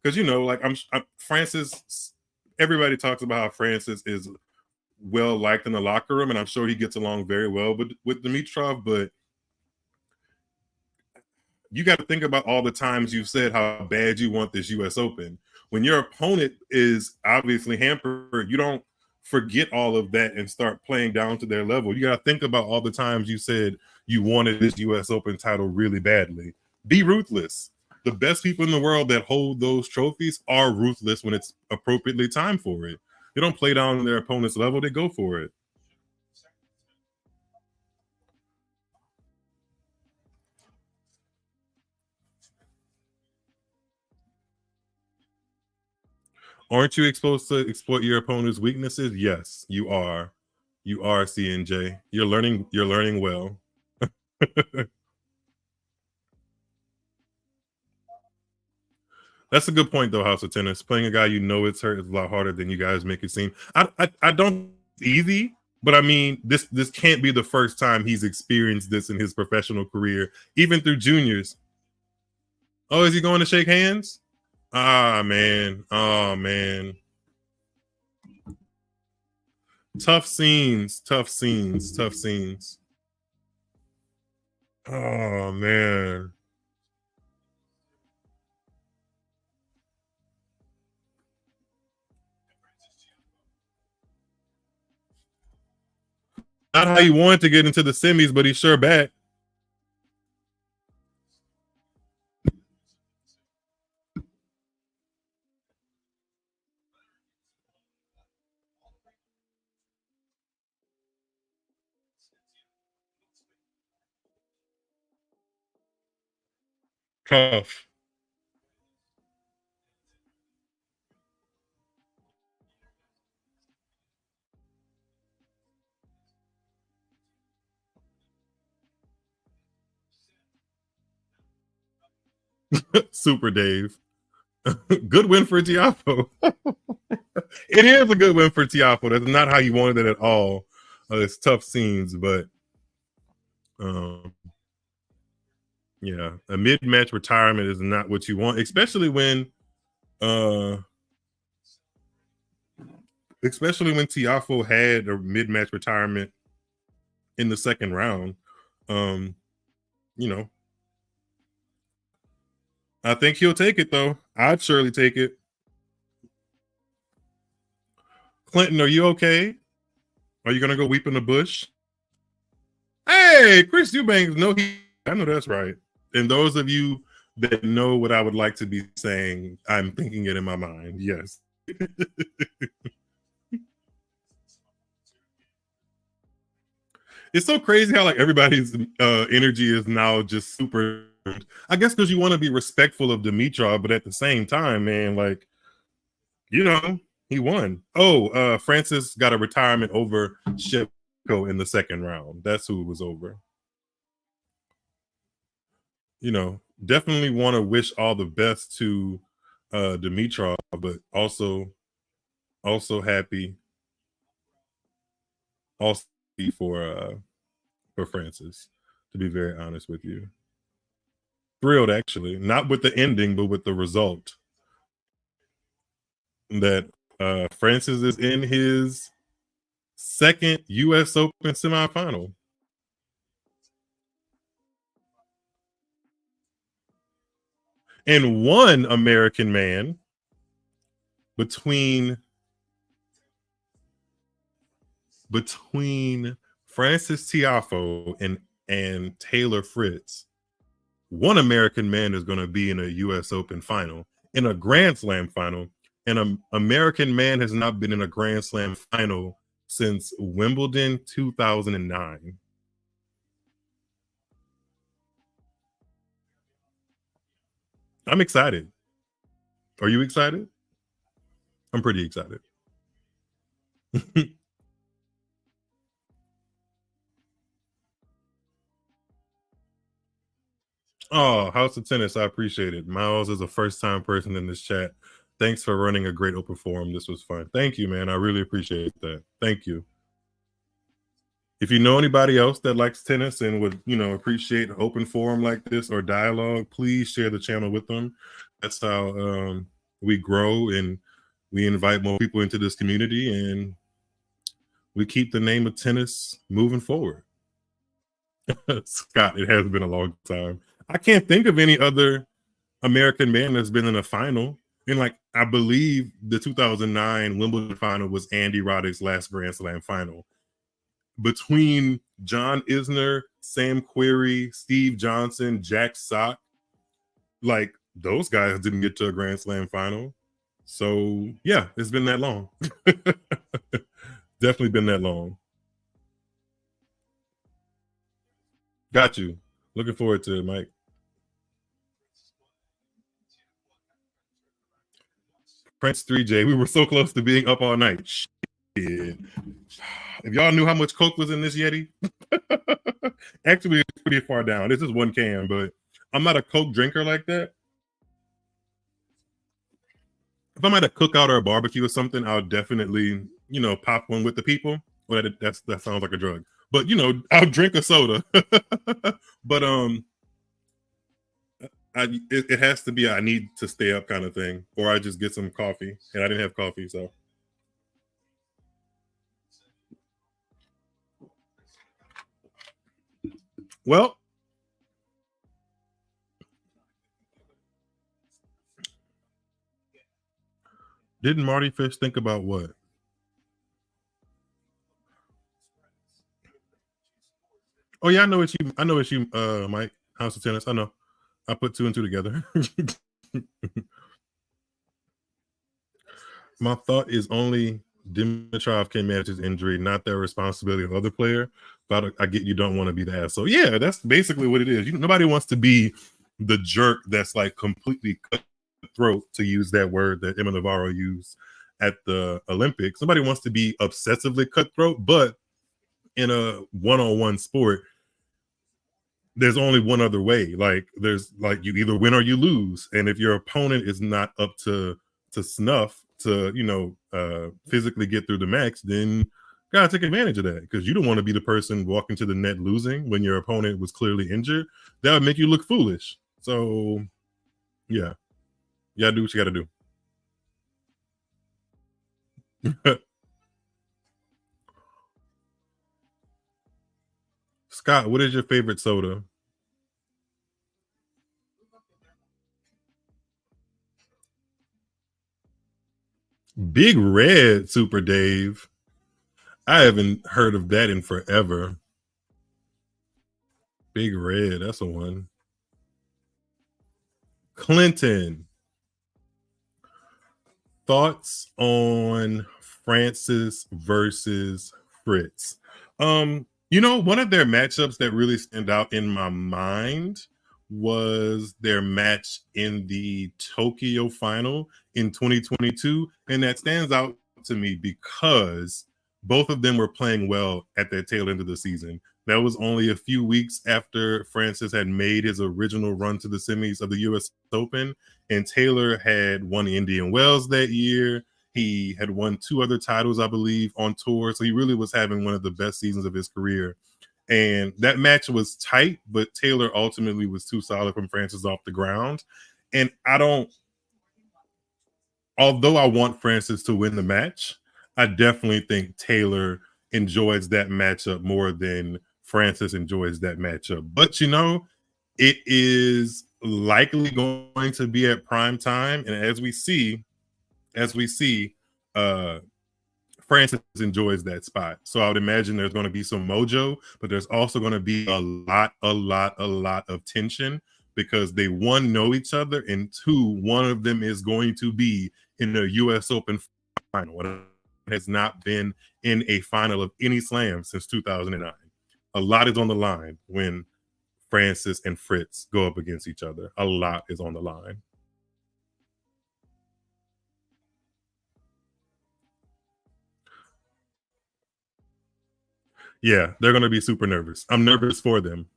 because you know, like I'm Francis. Everybody talks about how Francis is well liked in the locker room, and I'm sure he gets along very well with Dimitrov. But you got to think about all the times you've said how bad you want this U.S. Open. When your opponent is obviously hampered, you don't forget all of that and start playing down to their level. You got to think about all the times you said you wanted this U.S. Open title really badly. Be ruthless. The best people in the world that hold those trophies are ruthless when it's appropriately time for it. They don't play down to their opponent's level. They go for it. Aren't you exposed to exploit your opponent's weaknesses? Yes, you are. You are, CNJ. You're learning well. That's a good point, though, House of Tennis. Playing a guy you know it's hurt is a lot harder than you guys make it seem. I don't easy, but I mean, this can't be the first time he's experienced this in his professional career, even through juniors. Oh, is he going to shake hands? Ah, man. Oh, man. Tough scenes. Oh, man. Not how he wanted to get into the semis, but he's sure back. Tough. Super Dave. Good win for TIAFOE. It is a good win for TIAFOE. That's not how you wanted it at all. It's tough scenes, but yeah, a mid-match retirement is not what you want, especially when TIAFOE had a mid-match retirement in the second round. You know, I think he'll take it though. I'd surely take it. Clinton, are you okay? Are you gonna go weep in the bush? Hey, Chris Eubanks, no, I know that's right. And those of you that know what I would like to be saying, I'm thinking it in my mind. Yes. It's so crazy how like everybody's energy is now just super. I guess because you want to be respectful of Dimitrov, but at the same time, man, like, you know, he won. Oh, Francis got a retirement over Shevko in the second round. That's who it was over. You know, definitely want to wish all the best to Dimitrov, but also happy also for Francis, to be very honest with you. Thrilled, actually, not with the ending, but with the result that Francis is in his second U.S. Open semifinal. And one American man between Francis TIAFOE and Taylor Fritz, one American man is going to be in a U.S. Open final, in a Grand Slam final, and an American man has not been in a Grand Slam final since Wimbledon 2009. I'm excited. Are you excited? I'm pretty excited. Oh, House of Tennis, I appreciate it. Miles is a first-time person in this chat. Thanks for running a great open forum. This was fun. Thank you, man. I really appreciate that. Thank you. If you know anybody else that likes tennis and would, appreciate an open forum like this or dialogue, please share the channel with them. That's how we grow and we invite more people into this community and we keep the name of tennis moving forward. Scott, it has been a long time. I can't think of any other American man that's been in a final. And I believe the 2009 Wimbledon final was Andy Roddick's last Grand Slam final. Between John Isner, Sam Querrey, Steve Johnson, Jack Sock, those guys didn't get to a Grand Slam final. So yeah, it's been that long. Definitely been that long. Got you. Looking forward to it, Mike. Prince 3J, we were so close to being up all night. Shit. If y'all knew how much Coke was in this Yeti, actually it's pretty far down. This is one can, but I'm not a Coke drinker like that. If I'm at a cookout or a barbecue or something, I'll definitely, pop one with the people. Well, that sounds like a drug. But I'll drink a soda. But it has to be I need to stay up kind of thing, or I just get some coffee, and I didn't have coffee, so. Well, didn't Marty Fish think about what? Oh yeah, I know it's you, Mike. House of Tennis. I know. I put two and two together. My thought is only Dimitrov can manage his injury, not their responsibility of other player. But I get you don't want to be the ass. So yeah, that's basically what it is. Nobody wants to be the jerk that's completely cutthroat, to use that word that Emma Navarro used at the Olympics. Nobody wants to be obsessively cutthroat, but in a one-on-one sport, there's only one other way. There's you either win or you lose. And if your opponent is not up to snuff to, physically get through the match, then you gotta take advantage of that, because you don't want to be the person walking to the net losing when your opponent was clearly injured. That would make you look foolish. So yeah, you gotta do what you gotta do. Scott, what is your favorite soda? Big Red, Super Dave. I haven't heard of that in forever. Big Red, that's a one. Clinton, thoughts on Francis versus Fritz? One of their matchups that really stand out in my mind was their match in the Tokyo final in 2022. And that stands out to me because both of them were playing well at the tail end of the season. That was only a few weeks after Francis had made his original run to the semis of the US Open, and Taylor had won Indian Wells that year. He had won 2 other titles, I believe, on tour. So he really was having one of the best seasons of his career. And that match was tight, but Taylor ultimately was too solid from Francis off the ground. And although I want Francis to win the match, I definitely think Taylor enjoys that matchup more than Francis enjoys that matchup. But it is likely going to be at prime time, and as we see, Francis enjoys that spot. So I would imagine there's going to be some mojo, but there's also going to be a lot of tension because they, one, know each other, and 2, one of them is going to be in the US Open final. It has not been in a final of any slam since 2009. A lot is on the line when Francis and Fritz go up against each other. A lot is on the line. Yeah, they're going to be super nervous. I'm nervous for them.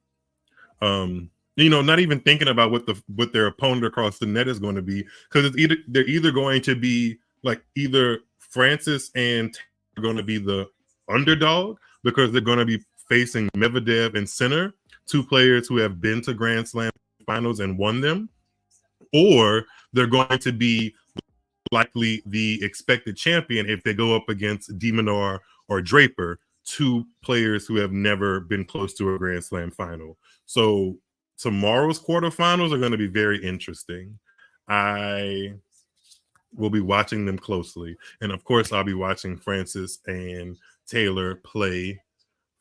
Not even thinking about what their opponent across the net is going to be, because they're either going to be like either Francis and are going to be the underdog because they're going to be facing Medvedev and Sinner, 2 players who have been to Grand Slam finals and won them, or they're going to be likely the expected champion if they go up against de Minaur or Draper, 2 players who have never been close to a Grand Slam final. So tomorrow's quarterfinals are going to be very interesting. I will be watching them closely. And of course, I'll be watching Francis and Taylor play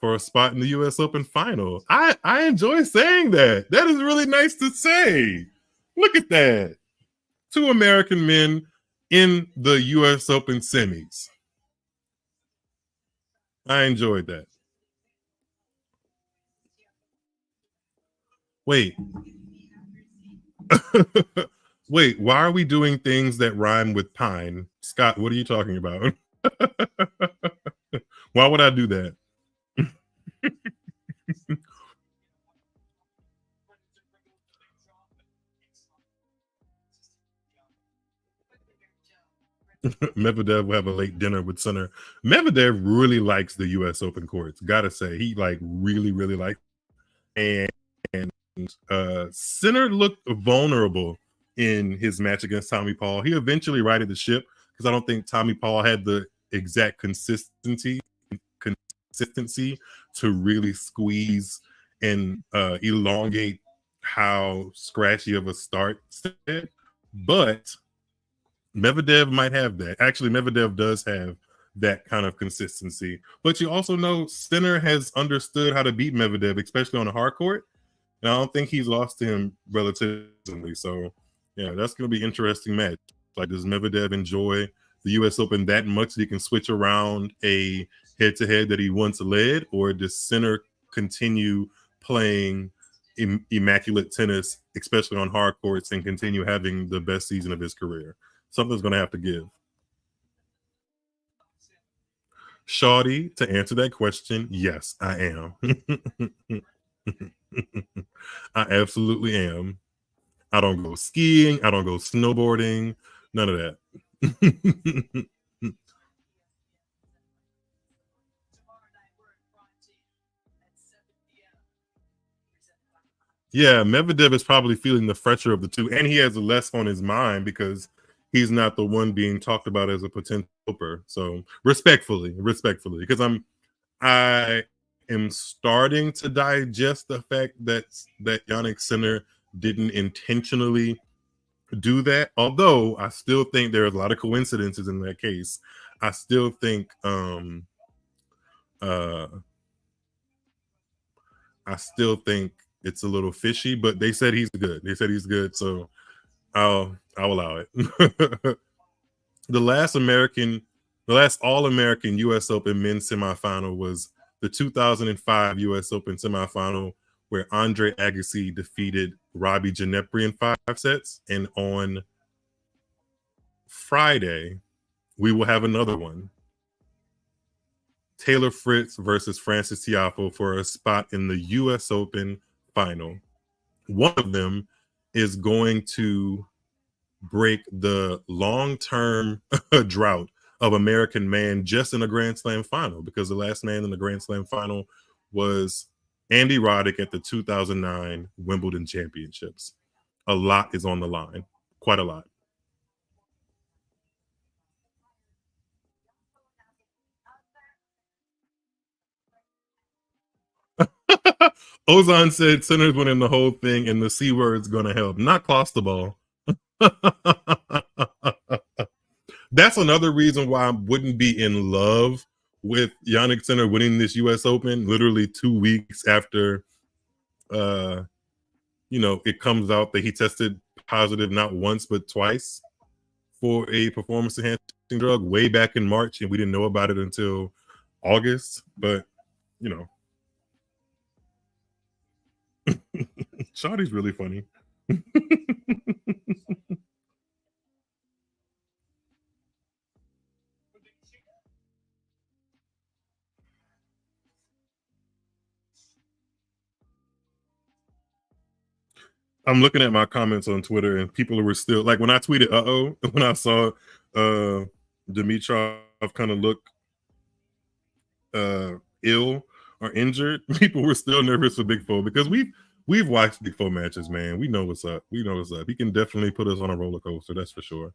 for a spot in the US Open final. I enjoy saying that. That is really nice to say. Look at that. 2 American men in the US Open semis. I enjoyed that. Wait. Wait, why are we doing things that rhyme with pine? Scott, what are you talking about? Why would I do that? Medvedev will have a late dinner with Sinner. Medvedev really likes the US Open courts. Gotta say, he really likes it. And Sinner looked vulnerable in his match against Tommy Paul. He eventually righted the ship because I don't think Tommy Paul had the exact consistency to really squeeze and elongate how scratchy of a start said. But Medvedev might have that. Actually, Medvedev does have that kind of consistency. But you also know Sinner has understood how to beat Medvedev, especially on a hard court. And I don't think he's lost to him relatively. So, yeah, that's going to be an interesting match. Like, does Medvedev enjoy the U.S. Open that much that he can switch around a head-to-head that he once led? Or does Sinner continue playing immaculate tennis, especially on hard courts, and continue having the best season of his career? Something's going to have to give. Shawty, to answer that question, yes, I am. I absolutely am. I don't go skiing. I don't go snowboarding. None of that. Yeah, Medvedev is probably feeling the fresher of the 2, and he has less on his mind because he's not the one being talked about as a potential helper. So respectfully, because I am starting to digest the fact that Jannik Sinner didn't intentionally do that. Although I still think there are a lot of coincidences in that case. I still think it's a little fishy, but they said he's good. So I'll allow it. The last All-American U.S. Open men's semifinal was the 2005 U.S. Open semifinal, where Andre Agassi defeated Robbie Ginepri in 5 sets. And on Friday, we will have another one. Taylor Fritz versus Frances Tiafoe for a spot in the U.S. Open final. One of them is going to break the long-term drought of American man just in a Grand Slam final, because the last man in the Grand Slam final was Andy Roddick at the 2009 Wimbledon Championships. A lot is on the line, quite a lot. Ozan said Sinners winning the whole thing and the C word's gonna help, not cross the ball. That's another reason why I wouldn't be in love with Jannik Sinner winning this U.S. Open literally 2 weeks after it comes out that he tested positive not once but twice for a performance enhancing drug way back in March, and we didn't know about it until August. But Shawty's really funny. I'm looking at my comments on Twitter, and people were still like, when I tweeted when I saw Dimitrov kind of look ill or injured, people were still nervous for Big Foe, because we've watched Big Foe matches, man. We know what's up. He can definitely put us on a roller coaster, that's for sure.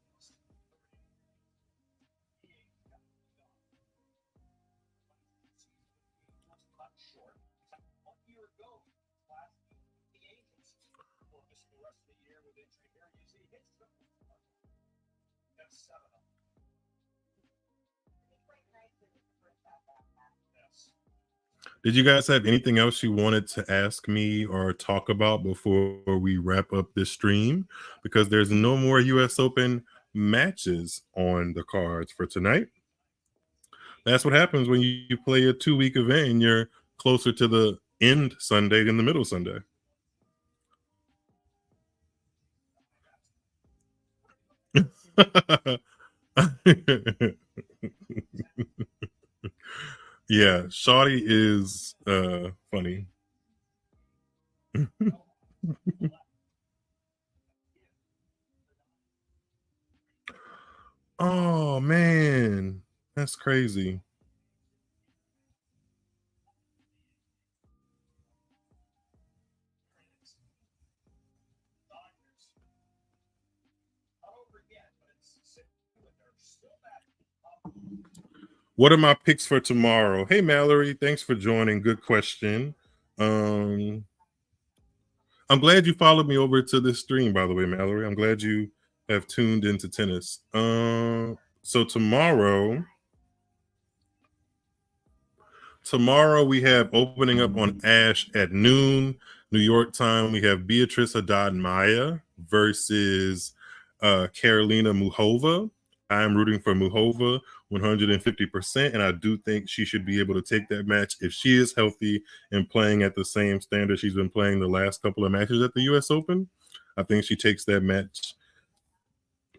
Did you guys have anything else you wanted to ask me or talk about before we wrap up this stream? Because there's no more U.S. Open matches on the cards for tonight. That's what happens when you play a 2-week event and you're closer to the end Sunday than the middle Sunday. Yeah, Shawty is funny. Oh man, that's crazy. What are my picks for tomorrow? Hey, Mallory, thanks for joining. Good question. I'm glad you followed me over to this stream, by the way, Mallory. I'm glad you have tuned into tennis. So tomorrow we have opening up on Ash at noon, New York time. We have Beatrice Haddad-Maia versus Karolina Muchova. I am rooting for Muchova 150%, and I do think she should be able to take that match if she is healthy and playing at the same standard she's been playing the last couple of matches at the U.S. Open. I think she takes that match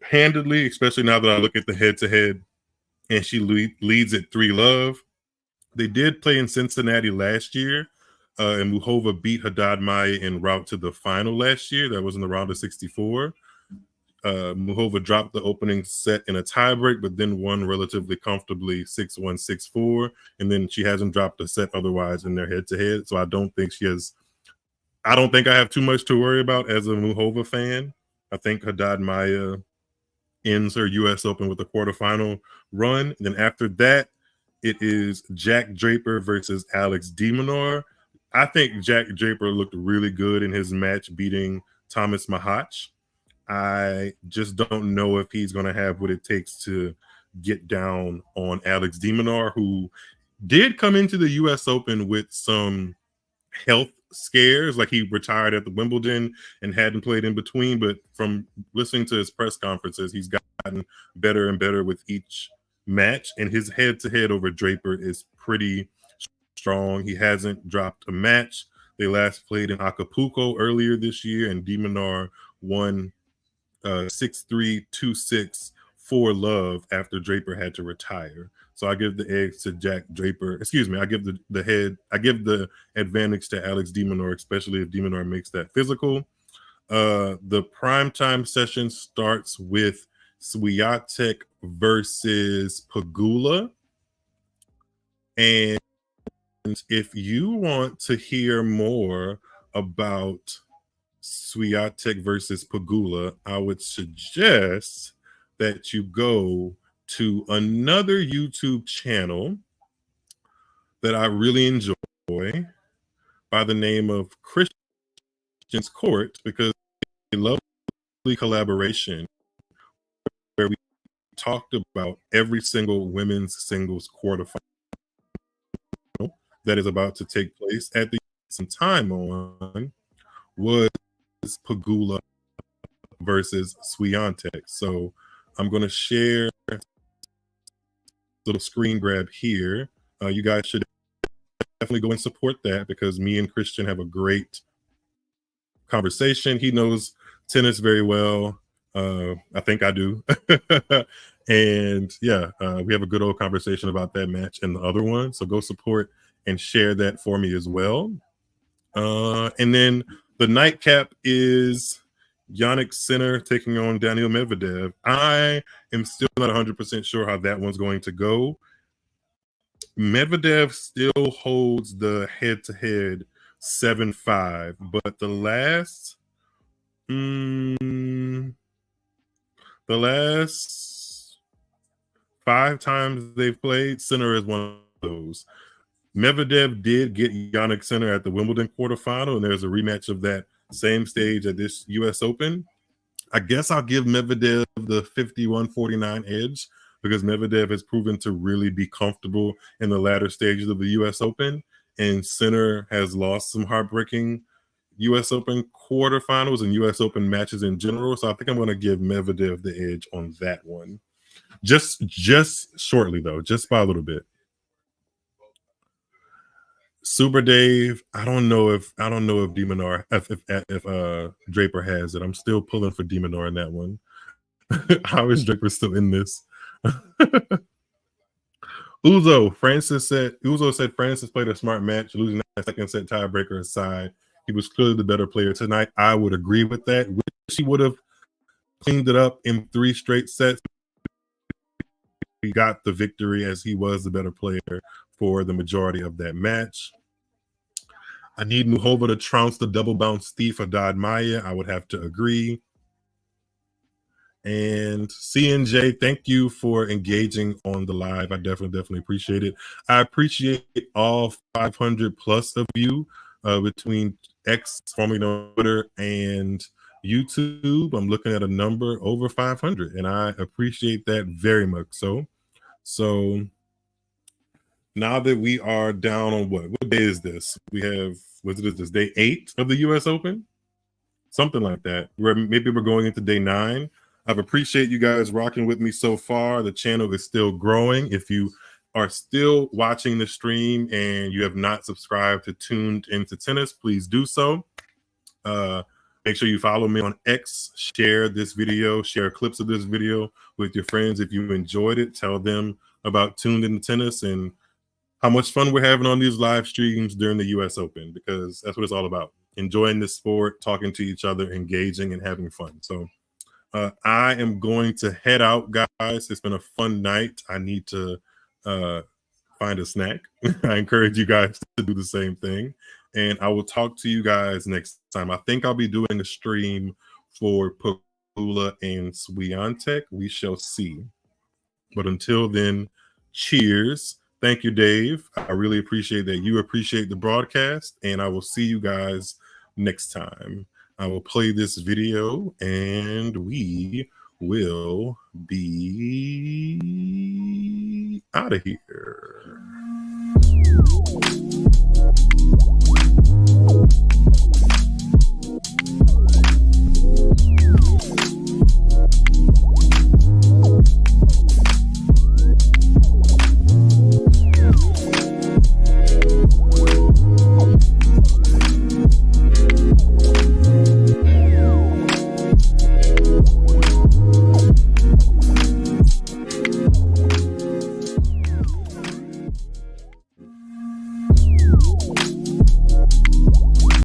handedly, especially now that I look at the head-to-head, and she leads at 3-love. They did play in Cincinnati last year, and Muchova beat Haddad-Maia en route to the final last year. That was in the round of 64. Muchova dropped the opening set in a tiebreak, but then won relatively comfortably 6-1, 6-4, and then she hasn't dropped a set otherwise in their head-to-head. So I don't think I have too much to worry about as a Muchova fan. I think Haddad-Maia ends her U.S. Open with a quarterfinal run. And then after that, it is Jack Draper versus Alex de Minaur. I think Jack Draper looked really good in his match beating Thomas Mahach. I just don't know if he's going to have what it takes to get down on Alex de Minaur, who did come into the U.S. Open with some health scares, like he retired at the Wimbledon and hadn't played in between. But from listening to his press conferences, he's gotten better and better with each match, and his head-to-head over Draper is pretty strong. He hasn't dropped a match. They last played in Acapulco earlier this year, and Dimitrov won 6-3, 2-6 for love after Draper had to retire. So I give the eggs to Jack Draper. Excuse me. I give the advantage to Alex Dimitrov, especially if Dimitrov makes that physical. The primetime session starts with Swiatek versus Pegula. And if you want to hear more about Swiatek versus Pegula, I would suggest that you go to another YouTube channel that I really enjoy by the name of Christian's Court, because it's a lovely collaboration where we talked about every single women's singles quarterfinal that is about to take place at the some time on was Pegula versus Swiatek. So I'm going to share a little screen grab here. You guys should definitely go and support that, because me and Christian have a great conversation. He knows tennis very well. I think I do. And yeah, we have a good old conversation about that match and the other one. So go support and share that for me as well. And then the nightcap is Yannick Sinner taking on Daniil Medvedev. I am still not 100% sure how that one's going to go. Medvedev still holds the head-to-head 7-5, but the last 5 times they've played, Sinner is one of those. Medvedev did get Yannick Sinner at the Wimbledon quarterfinal, and there's a rematch of that same stage at this U.S. Open. I guess I'll give Medvedev the 51-49 edge, because Medvedev has proven to really be comfortable in the latter stages of the U.S. Open, and Sinner has lost some heartbreaking U.S. Open quarterfinals and U.S. Open matches in general. So I think I'm going to give Medvedev the edge on that one. Just shortly, though, just by a little bit. Super Dave, I don't know if Dimitrov, if Draper has it. I'm still pulling for Dimitrov in that one. How is Draper still in this? Uzo said Francis played a smart match, losing that second set tiebreaker aside. He was clearly the better player tonight. I would agree with that. Wish he would have cleaned it up in 3 straight sets. He got the victory as he was the better player for the majority of that match. I need Muhova to trounce the double bounce thief Haddad Maya. I would have to agree. And CNJ, thank you for engaging on the live. I definitely appreciate it. I appreciate all 500 plus of you between X, formerly known Twitter, and YouTube. I'm looking at a number over 500, and I appreciate that very much. So now that we are down on what day is this? We have, this day 8 of the U.S. Open? Something like that. Maybe we're going into day 9. I appreciate you guys rocking with me so far. The channel is still growing. If you are still watching the stream and you have not subscribed to Tuned Into Tennis, please do so. Make sure you follow me on X, share this video, share clips of this video with your friends. If you enjoyed it, tell them about Tuned Into Tennis and how much fun we're having on these live streams during the U.S. Open, because that's what it's all about. Enjoying the sport, talking to each other, engaging, and having fun. So I am going to head out, guys. It's been a fun night. I need to find a snack. I encourage you guys to do the same thing. And I will talk to you guys next time. I think I'll be doing a stream for Pegula and Swiatek. We shall see. But until then, cheers. Thank you, Dave. I really appreciate that you appreciate the broadcast, and I will see you guys next time. I will play this video, and we will be out of here.